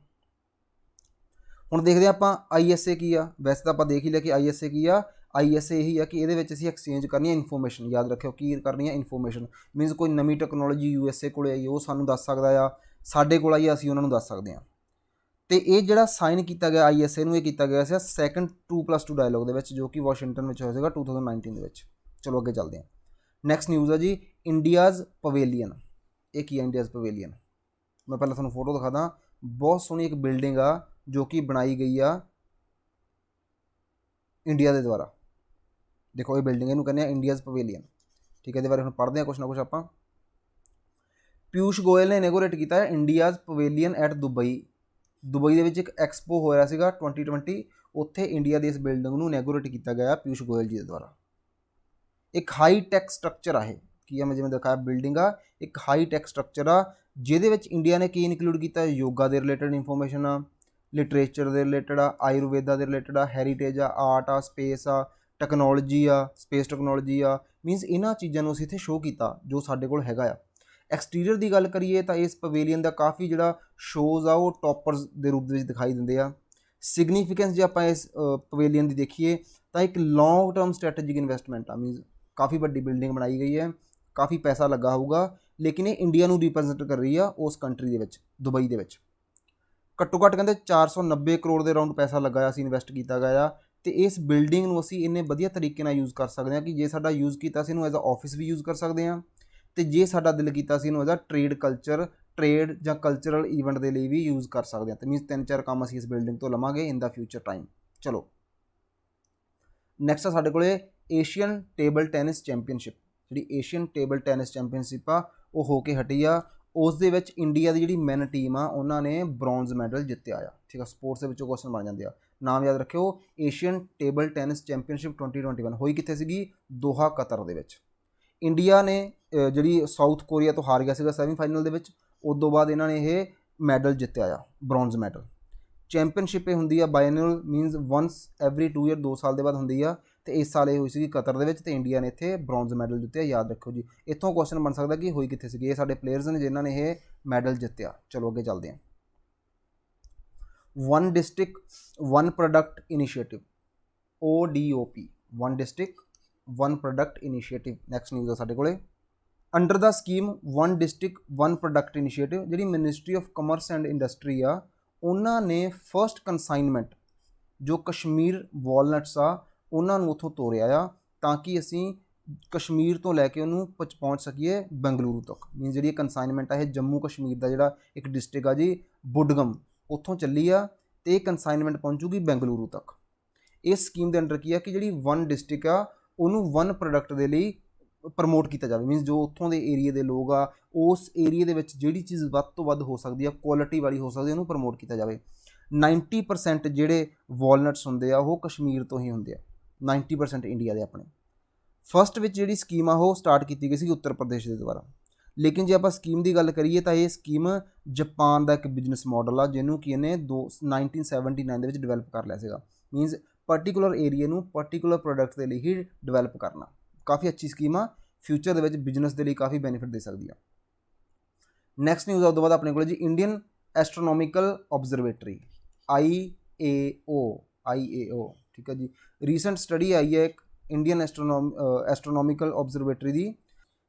ਹੁਣ ਦੇਖਦੇ ਹਾਂ ਆਪਾਂ ISA ਕੀ ਆ। ਵੈਸੇ ਤਾਂ ਆਪਾਂ ਦੇਖ ਹੀ ਲਿਆ ਕਿ ISA ਕੀ ਆ। ISA ਇਹੀ ਆ ਕਿ ਇਹਦੇ ਵਿੱਚ ਅਸੀਂ ਐਕਸਚੇਂਜ ਕਰਨੀ ਹੈ ਇਨਫੋਰਮੇਸ਼ਨ। ਯਾਦ ਰੱਖਿਓ ਕੀ ਕਰਨੀ ਹੈ, ਇਨਫੋਰਮੇਸ਼ਨ। ਮੀਨਸ ਕੋਈ ਨਵੀਂ ਟੈਕਨੋਲੋਜੀ USA ਕੋਲ ਆਈ ਉਹ ਸਾਨੂੰ ਦੱਸ ਸਕਦਾ ਆ, ਸਾਡੇ ਕੋਲ ਆਈ ਅਸੀਂ ਉਹਨਾਂ ਨੂੰ ਦੱਸ ਸਕਦੇ ਹਾਂ। ਤੇ ਇਹ ਜਿਹੜਾ ਸਾਈਨ ਕੀਤਾ ਗਿਆ ISA ਨੂੰ, ਇਹ ਕੀਤਾ ਗਿਆ ਸੀ 2nd 2+2 ਡਾਇਲੋਗ ਦੇ ਵਿੱਚ, ਜੋ ਕਿ ਵਾਸ਼ਿੰਗਟਨ ਵਿੱਚ ਹੋਇਆ ਸੀਗਾ 2019 ਦੇ ਵਿੱਚ। ਚਲੋ ਅੱਗੇ ਚੱਲਦੇ ਹਾਂ। ਨੈਕਸਟ ਨਿਊਜ਼ ਆ ਜੀ ਇੰਡੀਆਜ਼ ਪਵੇਲੀਅਨ। ਇਹ ਕੀ ਹੈ ਇੰਡੀਆਜ਼ ਪਵੇਲੀਅਨ? ਮੈਂ ਪਹਿਲਾਂ ਤੁਹਾਨੂੰ ਫੋਟੋ ਦਿਖਾਦਾ। ਬਹੁਤ ਸੋਹਣੀ ਇੱਕ ਬਿਲਡਿੰਗ ਆ ਜੋ ਕਿ ਬਣਾਈ ਗਈ ਆ ਇੰਡੀਆ ਦੇ ਦੁਆਰਾ। ਦੇਖੋ ਇਹ ਬਿਲਡਿੰਗ, ਇਹਨੂੰ ਕਹਿੰਦੇ ਆ ਇੰਡੀਆਜ਼ ਪਵੇਲੀਅਨ। ਠੀਕ ਹੈ, ਇਹਦੇ ਬਾਰੇ ਹੁਣ ਪੜ੍ਹਦੇ ਹਾਂ ਕੁਛ ਨਾ ਕੁਛ ਆਪਾਂ। ਪਿਊਸ਼ ਗੋਇਲ ਨੇ ਇਨੈਗੋਰੇਟ ਕੀਤਾ ਇੰਡੀਆਜ਼ ਪਵੇਲੀਅਨ ਐਟ ਦੁਬਈ ਦੇ ਵਿੱਚ ਇੱਕ ਐਕਸਪੋ ਹੋਇਆ ਸੀਗਾ 2020, ਉੱਥੇ ਇੰਡੀਆ ਦੀ ਇਸ ਬਿਲਡਿੰਗ ਨੂੰ ਇਨੈਗੋਰੇਟ ਕੀਤਾ ਗਿਆ ਪਿਊਸ਼ ਗੋਇਲ ਜੀ ਦੇ ਦੁਆਰਾ। ਇੱਕ ਹਾਈ ਟੈਕ ਸਟਰਕਚਰ ਆ ਇਹ, ਕੀ ਆ ਮੈਂ ਜਿਵੇਂ ਦਿਖਾਇਆ ਬਿਲਡਿੰਗ ਆ, ਇੱਕ ਹਾਈ ਟੈਕ ਸਟਰਕਚਰ ਆ ਜਿਹਦੇ ਵਿੱਚ ਇੰਡੀਆ ਨੇ ਕੀ ਇਨਕਲੂਡ ਕੀਤਾ, ਯੋਗਾ ਦੇ ਰਿਲੇਟਡ ਇਨਫੋਰਮੇਸ਼ਨ ਆ, ਲਿਟਰੇਚਰ ਦੇ ਰਿਲੇਟਡ ਆ, ਆਯੁਰਵੇਦਾ ਦੇ ਰਿਲੇਟਡ ਆ, ਹੈਰੀਟੇਜ ਆ, ਆਰਟ ਆ, ਸਪੇਸ ਆ, ਟੈਕਨੋਲੋਜੀ ਆ, ਸਪੇਸ ਟੈਕਨੋਲੋਜੀ ਆ। ਮੀਨਸ ਇਹਨਾਂ ਚੀਜ਼ਾਂ ਨੂੰ ਅਸੀਂ ਇੱਥੇ ਸ਼ੋਅ ਕੀਤਾ ਜੋ ਸਾਡੇ ਕੋਲ ਹੈਗਾ ਆ। ਐਕਸਟੀਰੀਅਰ ਦੀ ਗੱਲ ਕਰੀਏ ਤਾਂ ਇਸ ਪਵੇਲੀਅਨ ਦਾ ਕਾਫੀ ਜਿਹੜਾ ਸ਼ੋਜ਼ ਆ ਉਹ ਟੌਪਰਸ ਦੇ ਰੂਪ ਦੇ ਵਿੱਚ ਦਿਖਾਈ ਦਿੰਦੇ ਆ। ਸਿਗਨੀਫੀਕੈਂਸ ਜੇ ਆਪਾਂ ਇਸ ਪਵੇਲੀਅਨ ਦੀ ਦੇਖੀਏ ਤਾਂ ਇੱਕ ਲੌਂਗ ਟਰਮ ਸਟ੍ਰੈਟੇਜਿਕ ਇਨਵੈਸਟਮੈਂਟ ਆ, ਮੀਨਸ ਕਾਫੀ ਵੱਡੀ ਬਿਲਡਿੰਗ ਬਣਾਈ ਗਈ ਹੈ, ਕਾਫੀ ਪੈਸਾ ਲੱਗਾ ਹੋਊਗਾ, ਲੇਕਿਨ ਇਹ ਇੰਡੀਆ ਨੂੰ ਰਿਪਰੈਜ਼ੈਂਟ ਕਰ ਰਹੀ ਆ ਉਸ ਕੰਟਰੀ ਦੇ ਵਿੱਚ, ਦੁਬਈ ਦੇ ਵਿੱਚ। ਘੱਟੋ ਘੱਟ ਕਹਿੰਦੇ 490 ਕਰੋੜ ਦੇ ਅਰਾਊਂਡ ਪੈਸਾ ਲਗਾਇਆ ਸੀ, ਇਨਵੈਸਟ ਕੀਤਾ ਗਿਆ ਆ। ਅਤੇ ਇਸ ਬਿਲਡਿੰਗ ਨੂੰ ਅਸੀਂ ਇੰਨੇ ਵਧੀਆ ਤਰੀਕੇ ਨਾਲ ਯੂਜ਼ ਕਰ ਸਕਦੇ ਹਾਂ ਕਿ ਜੇ ਸਾਡਾ ਯੂਜ਼ ਕੀਤਾ ਅਸੀਂ ਇਹਨੂੰ ਐਜ਼ ਅ ਆਫਿਸ ਵੀ ਯੂਜ਼ ਕਰ ਸਕਦੇ ਹਾਂ, ਅਤੇ ਜੇ ਸਾਡਾ ਦਿਲ ਕੀਤਾ ਅਸੀਂ ਇਹਨੂੰ ਐਜ਼ ਅ ਟ੍ਰੇਡ ਜਾਂ ਕਲਚਰਲ ਈਵੈਂਟ ਦੇ ਲਈ ਵੀ ਯੂਜ਼ ਕਰ ਸਕਦੇ ਹਾਂ। ਅਤੇ ਮੀਨਸ 3-4 ਕੰਮ ਅਸੀਂ ਇਸ ਬਿਲਡਿੰਗ ਤੋਂ ਲਵਾਂਗੇ ਇਨ ਦਾ ਫਿਊਚਰ ਟਾਈਮ। ਚਲੋ ਨੈਕਸਟ ਆ ਸਾਡੇ ਕੋਲ ਏਸ਼ੀਅਨ ਟੇਬਲ ਟੈਨਿਸ ਚੈਂਪੀਅਨਸ਼ਿਪ। ਜਿਹੜੀ ਏਸ਼ੀਅਨ ਟੇਬਲ ਟੈਨਿਸ ਚੈਂਪੀਅਨਸ਼ਿਪ ਆ ਉਹ ਹੋ ਕੇ ਹਟੀ ਆ। ਉਸ ਦੇ ਵਿੱਚ ਇੰਡੀਆ ਦੀ ਜਿਹੜੀ ਮੈਨ ਟੀਮ ਆ ਉਹਨਾਂ ਨੇ ਬ੍ਰੌਂਜ਼ ਮੈਡਲ ਜਿੱਤਿਆ ਆ। ਠੀਕ ਆ, ਸਪੋਰਟਸ ਦੇ ਵਿੱਚੋਂ ਕੁਐਸਚਨ ਬਣ ਜਾਂਦੇ ਆ। ਨਾਮ ਯਾਦ ਰੱਖਿਓ, ਏਸ਼ੀਅਨ ਟੇਬਲ ਟੈਨਿਸ ਚੈਂਪੀਅਨਸ਼ਿਪ 2021 ਹੋਈ ਕਿੱਥੇ ਸੀਗੀ? ਦੋਹਾ, ਕਤਰ ਦੇ ਵਿੱਚ। ਇੰਡੀਆ ਨੇ ਜਿਹੜੀ ਸਾਊਥ ਕੋਰੀਆ ਤੋਂ ਹਾਰ ਗਿਆ ਸੀਗਾ ਸੈਮੀਫਾਈਨਲ ਦੇ ਵਿੱਚ, ਉਸ ਤੋਂ ਬਾਅਦ ਇਹਨਾਂ ਨੇ ਇਹ ਮੈਡਲ ਜਿੱਤਿਆ ਆ, ਬ੍ਰੌਂਜ਼ ਮੈਡਲ। ਚੈਂਪੀਅਨਸ਼ਿਪ ਇਹ ਹੁੰਦੀ ਆ ਬਾਇਨਲ, ਮੀਨਸ ਵਨਸ ਐਵਰੀ 2 ਈਅਰ, 2 ਸਾਲ ਦੇ ਬਾਅਦ ਹੁੰਦੀ ਆ। ਅਤੇ ਇਸ ਸਾਲ ਇਹ ਹੋਈ ਸੀਗੀ ਕਤਰ ਦੇ ਵਿੱਚ, ਅਤੇ ਇੰਡੀਆ ਨੇ ਇੱਥੇ ਬ੍ਰੌਂਜ਼ ਮੈਡਲ ਜਿੱਤਿਆ। ਯਾਦ ਰੱਖੋ ਜੀ, ਇੱਥੋਂ ਕੁਐਸਚਨ ਬਣ ਸਕਦਾ ਕਿ ਹੋਈ ਕਿੱਥੇ ਸੀਗੀ। ਇਹ ਸਾਡੇ ਪਲੇਅਰਸ ਨੇ ਜਿਨ੍ਹਾਂ ਨੇ ਇਹ ਮੈਡਲ ਜਿੱਤਿਆ। ਚਲੋ ਅੱਗੇ ਚੱਲਦੇ ਹਾਂ। One district one product initiative, ODOP, one district one product initiative. Next news ਆ ਸਾਡੇ ਕੋਲੇ। Under the scheme one district one product initiative, ਜਿਹੜੀ ministry of commerce and industry ਆ, ਉਹਨਾਂ ਨੇ ਫਸਟ ਕੰਸਾਈਨਮੈਂਟ ਜੋ ਕਸ਼ਮੀਰ ਵਾਲਨਟਸ ਆ ਉਹਨਾਂ ਨੂੰ ਉੱਥੋਂ ਤੋਰਿਆ ਆ, ਤਾਂ ਕਿ ਅਸੀਂ ਕਸ਼ਮੀਰ ਤੋਂ ਲੈ ਕੇ ਉਹਨੂੰ ਪਹੁੰਚ ਸਕੀਏ ਬੰਗਲੁਰੂ ਤੱਕ। ਮੀਨਸ ਜਿਹੜੀ ਕੰਸਾਈਨਮੈਂਟ ਆ ਇਹ ਜੰਮੂ ਕਸ਼ਮੀਰ ਦਾ ਜਿਹੜਾ ਇੱਕ ਡਿਸਟ੍ਰਿਕਟ ਆ ਜੀ ਬੁਡਗਮ, ਉੱਥੋਂ ਚੱਲੀ ਆ, ਅਤੇ ਇਹ ਕੰਸਾਈਨਮੈਂਟ ਪਹੁੰਚੂਗੀ ਬੰਗਲੁਰੂ ਤੱਕ। ਇਸ ਸਕੀਮ ਦੇ ਅੰਡਰ ਕੀ ਆ ਕਿ ਜਿਹੜੀ ਵਨ ਡਿਸਟ੍ਰਿਕਟ ਆ ਉਹਨੂੰ ਵਨ ਪ੍ਰੋਡਕਟ ਦੇ ਲਈ ਪ੍ਰਮੋਟ ਕੀਤਾ ਜਾਵੇ। ਮੀਨਸ ਜੋ ਉੱਥੋਂ ਦੇ ਏਰੀਏ ਦੇ ਲੋਕ ਆ, ਉਸ ਏਰੀਏ ਦੇ ਵਿੱਚ ਜਿਹੜੀ ਚੀਜ਼ ਵੱਧ ਤੋਂ ਵੱਧ ਹੋ ਸਕਦੀ ਆ, ਕੁਆਲਿਟੀ ਵਾਲੀ ਹੋ ਸਕਦੀ ਆ, ਉਹਨੂੰ ਪ੍ਰਮੋਟ ਕੀਤਾ ਜਾਵੇ। 90% ਜਿਹੜੇ ਵਾਲਨਟਸ ਹੁੰਦੇ ਆ ਉਹ ਕਸ਼ਮੀਰ ਤੋਂ ਹੀ ਹੁੰਦੇ ਆ, 90% ਇੰਡੀਆ ਦੇ ਆਪਣੇ। ਫਸਟ ਵਿੱਚ ਜਿਹੜੀ ਸਕੀਮ ਆ ਉਹ ਸਟਾਰਟ ਕੀਤੀ ਗਈ ਸੀ ਉੱਤਰ ਪ੍ਰਦੇਸ਼ ਦੇ ਦੁਆਰਾ, ਲੇਕਿਨ ਜੇ ਆਪਾਂ ਸਕੀਮ ਦੀ ਗੱਲ ਕਰੀਏ ਤਾਂ ਇਹ ਸਕੀਮ ਜਾਪਾਨ ਦਾ ਇੱਕ ਬਿਜ਼ਨਸ ਮਾਡਲ ਆ, ਜਿਹਨੂੰ ਕਿ ਇਹਨੇ 1979 ਦੇ ਵਿੱਚ ਡਿਵੈਲਪ ਕਰ ਲਿਆ ਸੀਗਾ। ਮੀਨਸ ਪਰਟੀਕੂਲਰ ਏਰੀਏ ਨੂੰ ਪਰਟੀਕੂਲਰ ਪ੍ਰੋਡਕਟ ਦੇ ਲਈ ਹੀ ਡਿਵੈਲਪ ਕਰਨਾ। ਕਾਫੀ ਅੱਛੀ ਸਕੀਮ ਆ, ਫਿਊਚਰ ਦੇ ਵਿੱਚ ਬਿਜ਼ਨਸ ਦੇ ਲਈ ਕਾਫੀ ਬੈਨੀਫਿਟ ਦੇ ਸਕਦੀ ਆ। ਨੈਕਸਟ ਨਿਊਜ਼ ਆ ਤੋਂ ਬਾਅਦ ਆਪਣੇ ਕੋਲ ਜੀ ਇੰਡੀਅਨ ਐਸਟਰੋਨੋਮਿਕਲ ਆਬਜ਼ਰਵੇਟਰੀ, IAO, ਠੀਕ ਹੈ ਜੀ। ਰੀਸੈਂਟ ਸਟੱਡੀ ਆਈ ਹੈ ਇੱਕ ਇੰਡੀਅਨ ਐਸਟਰੋਨੋਮਿਕਲ ਆਬਜ਼ਰਵੇਟਰੀ ਦੀ।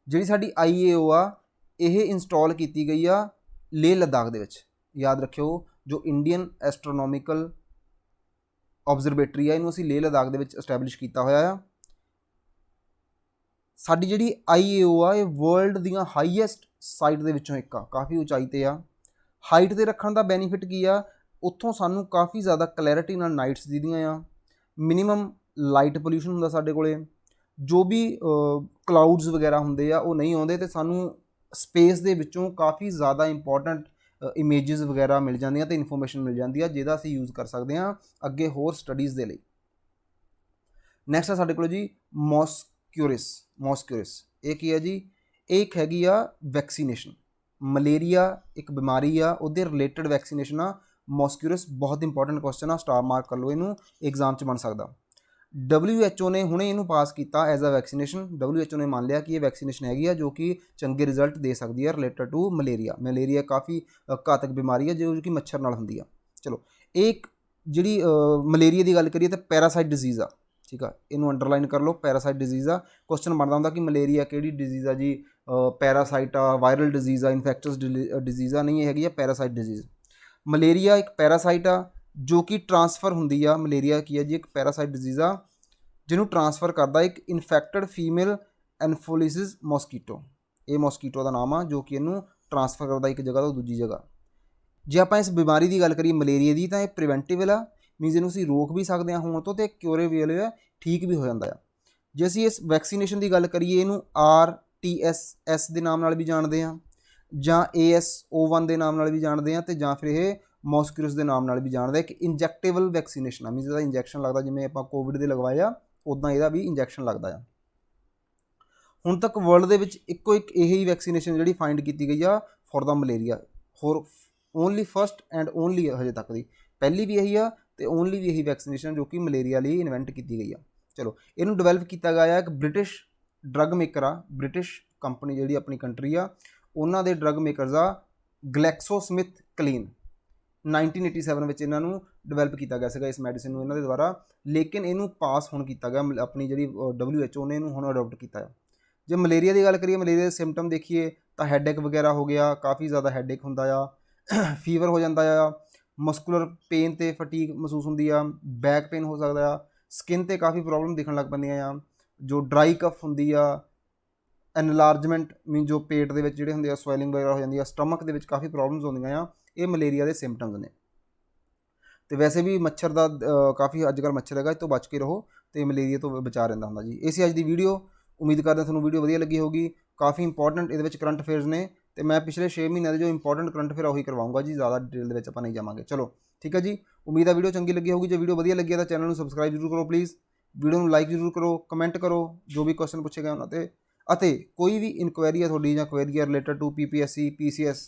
ਜਿਹੜੀ ਸਾਡੀ IAO ਆ ਇਹ ਇੰਸਟਾਲ ਕੀਤੀ ਗਈ ਆ ਲੇਹ ਲਦਾਖ ਦੇ ਵਿੱਚ। ਯਾਦ ਰੱਖਿਓ, ਜੋ ਇੰਡੀਅਨ ਐਸਟਰੋਨੋਮਿਕਲ ਆਬਜ਼ਰਵੇਟਰੀ ਆ ਇਹਨੂੰ ਅਸੀਂ ਲੇਹ ਲਦਾਖ ਦੇ ਵਿੱਚ ਐਸਟੈਬਲਿਸ਼ ਕੀਤਾ ਹੋਇਆ ਆ। ਸਾਡੀ ਜਿਹੜੀ IAO ਆ ਇਹ ਵਰਲਡ ਦੀਆਂ ਹਾਈਐਸਟ ਸਾਈਟ ਦੇ ਵਿੱਚੋਂ ਇੱਕ ਆ, ਕਾਫੀ ਉਚਾਈ 'ਤੇ ਆ। ਹਾਈਟ 'ਤੇ ਰੱਖਣ ਦਾ ਬੈਨੀਫਿਟ ਕੀ ਆ? ਉੱਥੋਂ ਸਾਨੂੰ ਕਾਫੀ ਜ਼ਿਆਦਾ ਕਲੈਰਿਟੀ ਨਾਲ ਨਾਈਟਸ ਦਿਖਦੀਆਂ ਆ, ਮਿਨੀਮਮ ਲਾਈਟ ਪੋਲਿਊਸ਼ਨ ਹੁੰਦਾ ਸਾਡੇ ਕੋਲੇ, ਜੋ ਵੀ ਕਲਾਊਡਸ ਵਗੈਰਾ ਹੁੰਦੇ ਆ ਉਹ ਨਹੀਂ ਆਉਂਦੇ, ਅਤੇ ਸਾਨੂੰ ਸਪੇਸ ਦੇ ਵਿੱਚੋਂ ਕਾਫੀ ਜ਼ਿਆਦਾ ਇੰਪੋਰਟੈਂਟ ਇਮੇਜਸ ਵਗੈਰਾ ਮਿਲ ਜਾਂਦੀਆਂ ਅਤੇ ਇਨਫੋਰਮੇਸ਼ਨ ਮਿਲ ਜਾਂਦੀ ਆ, ਜਿਹਦਾ ਅਸੀਂ ਯੂਜ਼ ਕਰ ਸਕਦੇ ਹਾਂ ਅੱਗੇ ਹੋਰ ਸਟੱਡੀਜ਼ ਦੇ ਲਈ। ਨੈਕਸਟ ਆ ਸਾਡੇ ਕੋਲ ਜੀ ਮੌਸਕਿਊਰਿਸ। ਇਹ ਕੀ ਹੈ ਜੀ? ਇਹ ਇੱਕ ਹੈਗੀ ਆ ਵੈਕਸੀਨੇਸ਼ਨ। ਮਲੇਰੀਆ ਇੱਕ ਬਿਮਾਰੀ ਆ, ਉਹਦੇ ਰਿਲੇਟਡ ਵੈਕਸੀਨੇਸ਼ਨ ਆ ਮੌਸਕਿਊਰਿਸ। ਬਹੁਤ ਇੰਪੋਰਟੈਂਟ ਕੁਐਸਚਨ ਆ, ਸਟਾਰ ਮਾਰਕ ਕਰ ਲਓ ਇਹਨੂੰ, ਐਗਜ਼ਾਮ 'ਚ ਬਣ ਸਕਦਾ। WHO ਨੇ ਹੁਣੇ ਇਹਨੂੰ ਪਾਸ ਕੀਤਾ ਐਜ਼ ਅ ਵੈਕਸੀਨੇਸ਼ਨ। WHO ਨੇ ਮੰਨ ਲਿਆ ਕਿ ਇਹ ਵੈਕਸੀਨੇਸ਼ਨ ਹੈਗੀ ਆ ਜੋ ਕਿ ਚੰਗੇ ਰਿਜ਼ਲਟ ਦੇ ਸਕਦੀ ਹੈ ਰਿਲੇਟਡ ਟੂ ਮਲੇਰੀਆ। ਮਲੇਰੀਆ ਕਾਫੀ ਘਾਤਕ ਬਿਮਾਰੀ ਹੈ ਜੋ ਕਿ ਮੱਛਰ ਨਾਲ ਹੁੰਦੀ ਆ। ਚਲੋ, ਇਹ ਜਿਹੜੀ ਮਲੇਰੀਆ ਦੀ ਗੱਲ ਕਰੀਏ ਤਾਂ ਪੈਰਾਸਾਈਟ ਡਿਜ਼ੀਜ਼ ਆ, ਠੀਕ ਆ, ਇਹਨੂੰ ਅੰਡਰਲਾਈਨ ਕਰ ਲਓ, ਪੈਰਾਸਾਈਟ ਡਿਜ਼ੀਜ਼ ਆ। ਕੁਐਸਚਨ ਬਣਦਾ ਹੁੰਦਾ ਕਿ ਮਲੇਰੀਆ ਕਿਹੜੀ ਡਿਜ਼ੀਜ਼ ਆ ਜੀ? ਪੈਰਾਸਾਈਟ ਆ, ਵਾਇਰਲ ਡਿਜ਼ੀਜ਼ ਆ, ਇਨਫੈਕਸ਼ਸ ਡਿਜ਼ੀਜ਼ ਆ? ਨਹੀਂ, ਇਹ ਹੈਗੀ ਆ ਪੈਰਾਸਾਈਟ ਡਿਜ਼ੀਜ਼। ਮਲੇਰੀਆ ਇੱਕ ਪੈਰਾਸਾਈਟ ਆ ਜੋ ਕਿ ਟਰਾਂਸਫਰ ਹੁੰਦੀ ਆ। ਮਲੇਰੀਆ ਕੀ ਹੈ ਜੀ? ਇੱਕ ਪੈਰਾਸਾਈਟ ਡਿਜ਼ੀਜ਼ ਆ ਜਿਹਨੂੰ ਟਰਾਂਸਫਰ ਕਰਦਾ ਇੱਕ ਇਨਫੈਕਟਡ ਫੀਮੇਲ ਐਨਫੋਲਿਸਿਸ ਮੋਸਕੀਟੋ। ਇਹ ਮੋਸਕੀਟੋ ਦਾ ਨਾਮ ਆ ਜੋ ਕਿ ਇਹਨੂੰ ਟਰਾਂਸਫਰ ਕਰਦਾ ਇੱਕ ਜਗ੍ਹਾ ਤੋਂ ਦੂਜੀ ਜਗ੍ਹਾ। ਜੇ ਆਪਾਂ ਇਸ ਬਿਮਾਰੀ ਦੀ ਗੱਲ ਕਰੀਏ ਮਲੇਰੀਆ ਦੀ, ਤਾਂ ਇਹ ਪ੍ਰੀਵੈਂਟੇਬਲ ਆ, ਮੀਨਸ ਇਹਨੂੰ ਅਸੀਂ ਰੋਕ ਵੀ ਸਕਦੇ ਹਾਂ ਹੋਣ ਤੋਂ, ਅਤੇ ਕਿਉਰੇਬਲ ਹੈ, ਠੀਕ ਵੀ ਹੋ ਜਾਂਦਾ ਆ। ਜੇ ਅਸੀਂ ਇਸ ਵੈਕਸੀਨੇਸ਼ਨ ਦੀ ਗੱਲ ਕਰੀਏ, ਇਹਨੂੰ RTS ਦੇ ਨਾਮ ਨਾਲ ਵੀ ਜਾਣਦੇ ਹਾਂ, ਜਾਂ AS01 ਦੇ ਨਾਮ ਨਾਲ ਵੀ ਜਾਣਦੇ ਹਾਂ, ਅਤੇ ਜਾਂ ਫਿਰ ਇਹ ਮੌਸਕਿਊਰਿਸ ਦੇ ਨਾਮ ਨਾਲ ਵੀ ਜਾਣਦੇ। ਇੱਕ ਇੰਜੈਕਟੇਬਲ ਵੈਕਸੀਨੇਸ਼ਨ ਆ, ਮੀਨਸ ਇਹਦਾ ਇੰਜੈਕਸ਼ਨ ਲੱਗਦਾ, ਜਿਵੇਂ ਆਪਾਂ ਕੋਵਿਡ ਦੇ ਲਗਵਾਇਆ ਉੱਦਾਂ ਇਹਦਾ ਵੀ ਇੰਜੈਕਸ਼ਨ ਲੱਗਦਾ ਆ। ਹੁਣ ਤੱਕ ਵਰਲਡ ਦੇ ਵਿੱਚ ਇੱਕੋ ਇੱਕ ਇਹੀ ਵੈਕਸੀਨੇਸ਼ਨ ਜਿਹੜੀ ਫਾਈਂਡ ਕੀਤੀ ਗਈ ਆ ਫॉर ਦਾ ਮਲੇਰੀਆ, ਹੋਰ ਓਨਲੀ ਫਸਟ ਐਂਡ ਓਨਲੀ ਹਜੇ ਤੱਕ ਦੀ ਪਹਿਲੀ ਵੀ ਇਹੀ ਆ ਅਤੇ ਓਨਲੀ ਵੀ ਇਹੀ ਵੈਕਸੀਨੇਸ਼ਨ ਜੋ ਕਿ ਮਲੇਰੀਆ ਲਈ ਇਨਵੈਂਟ ਕੀਤੀ ਗਈ ਆ। ਚਲੋ, ਇਹਨੂੰ ਡਿਵੈਲਪ ਕੀਤਾ ਗਿਆ ਇੱਕ ਬ੍ਰਿਟਿਸ਼ ਡਰੱਗ ਮੇਕਰ ਆ, ਬ੍ਰਿਟਿਸ਼ ਕੰਪਨੀ ਜਿਹੜੀ ਆਪਣੀ ਕੰਟਰੀ ਆ, ਉਹਨਾਂ ਦੇ ਡਰੱਗ ਮੇਕਰਸ ਆ ਗਲੈਕਸੋ ਸਮਿਥ ਕਲੀਨ। 1987 ਵਿੱਚ ਇਹਨਾਂ ਨੂੰ ਡਿਵੈਲਪ ਕੀਤਾ ਗਿਆ ਸੀਗਾ ਇਸ ਮੈਡੀਸਿਨ ਨੂੰ ਇਹਨਾਂ ਦੇ ਦੁਆਰਾ, ਲੇਕਿਨ ਇਹਨੂੰ ਪਾਸ ਹੁਣ ਕੀਤਾ ਗਿਆ ਆਪਣੀ ਜਿਹੜੀ WHO ਨੇ ਇਹਨੂੰ ਹੁਣ ਅਡੋਪਟ ਕੀਤਾ ਆ। ਜੇ ਮਲੇਰੀਆ ਦੀ ਗੱਲ ਕਰੀਏ, ਮਲੇਰੀਆ ਦੇ ਸਿੰਪਟਮ ਦੇਖੀਏ ਤਾਂ ਹੈਡੇਕ ਵਗੈਰਾ ਹੋ ਗਿਆ, ਕਾफ़ੀ ਜ਼ਿਆਦਾ ਹੈਡੇਕ ਹੁੰਦਾ ਆ, ਫੀਵਰ ਹੋ ਜਾਂਦਾ ਆ, ਮਸਕੂਲਰ ਪੇਨ ਅਤੇ ਫਟੀਗ ਮਹਿਸੂਸ ਹੁੰਦੀ ਆ, ਬੈਕ ਪੇਨ ਹੋ ਸਕਦਾ ਆ, ਸਕਿਨ 'ਤੇ ਕਾफ़ੀ ਪ੍ਰੋਬਲਮ ਦਿਖਣ ਲੱਗ ਪੈਂਦੀਆਂ ਆ, ਜੋ ਡਰਾਈ ਕਫ ਹੁੰਦੀ ਆ, ਐਨਲਾਰਜਮੈਂਟ ਮੀਨ ਜੋ ਪੇਟ ਦੇ ਵਿੱਚ ਜਿਹੜੇ ਹੁੰਦੇ ਆ ਸਵੈਲਿੰਗ ਵਗੈਰਾ ਹੋ ਜਾਂਦੀ ਆ, ਸਟਮਕ ਦੇ ਵਿੱਚ ਕਾफ़ੀ ਪ੍ਰੋਬਲਮਸ ਹੁੰਦੀਆਂ ਆ। ਇਹ ਮਲੇਰੀਆ ਦੇ ਸਿੰਪਟਮਸ ਨੇ। ਤੇ ਵੈਸੇ ਵੀ ਮੱਛਰ ਦਾ ਕਾफ़ੀ ਅੱਜ ਕੱਲ੍ਹ ਮੱਛਰ ਹੈਗਾ, ਇਹ ਤੋਂ ਬਚ ਕੇ ਰਹੋ ਅਤੇ ਮਲੇਰੀਆ ਤੋਂ ਬਚਾ ਰਹਿੰਦਾ ਹੁੰਦਾ ਜੀ। ਇਹ ਸੀ ਅੱਜ ਦੀ ਵੀਡੀਓ। ਉਮੀਦ ਕਰਦੇ ਤੁਹਾਨੂੰ ਵੀਡੀਓ ਵਧੀਆ ਲੱਗੀ ਹੋਊਗੀ। ਕਾफ़ੀ ਇੰਪੋਰਟੈਂਟ ਇਹਦੇ ਵਿੱਚ ਕਰੰਟ ਅਫੇਅਰਸ ਨੇ ਅਤੇ ਮੈਂ ਪਿਛਲੇ 6 ਮਹੀਨਿਆਂ ਦੇ ਜੋ ਇੰਪੋਰਟੈਂਟ ਕਰੰਟ ਅਫੇਅਰ ਉਹੀ ਕਰਵਾਊਂਗਾ ਜੀ, ਜ਼ਿਆਦਾ ਡਿਟੇਲ ਦੇ ਵਿੱਚ ਆਪਾਂ ਨਹੀਂ ਜਾਵਾਂਗੇ। ਚਲੋ ਠੀਕ ਹੈ ਜੀ, ਉਮੀਦ ਹੈ ਵੀਡੀਓ ਚੰਗੀ ਲੱਗੀ ਹੋਊਗੀ। ਜੇ ਵੀਡੀਓ ਵਧੀਆ ਲੱਗੀ ਤਾਂ ਚੈਨਲ ਨੂੰ ਸਬਸਕ੍ਰਾਈਬ ਜ਼ਰੂਰ ਕਰੋ ਪਲੀਜ਼, ਵੀਡੀਓ ਨੂੰ ਲਾਈਕ ਜ਼ਰੂਰ ਕਰੋ, ਕਮੈਂਟ ਕਰੋ ਜੋ ਵੀ ਕੁਐਸਚਨ ਪੁੱਛੇ ਗਏ ਉਹਨਾਂ 'ਤੇ, ਅਤੇ ਕੋਈ ਵੀ ਇਨਕੁਆਇਰੀ ਹੈ ਤੁਹਾਡੀ ਜਾਂ ਕੁਐਰੀ ਹੈ ਰਿਲੇਟਡ ਟੂ PPSC PCS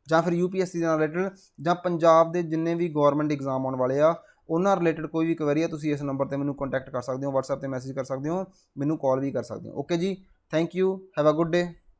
ਜਾਂ ਫਿਰ UPSC ਦੇ ਨਾਲ ਰਿਲੇਟਡ, ਜਾਂ ਪੰਜਾਬ ਦੇ ਜਿੰਨੇ ਵੀ ਗੌਰਮੈਂਟ ਐਗਜ਼ਾਮ ਆਉਣ ਵਾਲੇ ਆ ਉਹਨਾਂ ਰਿਲੇਟਡ ਕੋਈ ਵੀ ਕੁਐਰੀ ਹੈ, ਤੁਸੀਂ ਇਸ ਨੰਬਰ 'ਤੇ ਮੈਨੂੰ ਕੰਟੈਕਟ ਕਰ ਸਕਦੇ ਹੋ, WhatsApp 'ਤੇ ਮੈਸੇਜ ਕਰ ਸਕਦੇ ਹੋ, ਮੈਨੂੰ ਕਾਲ ਵੀ ਕਰ ਸਕਦੇ ਹੋ। ਓਕੇ ਜੀ, thank you, have a good day.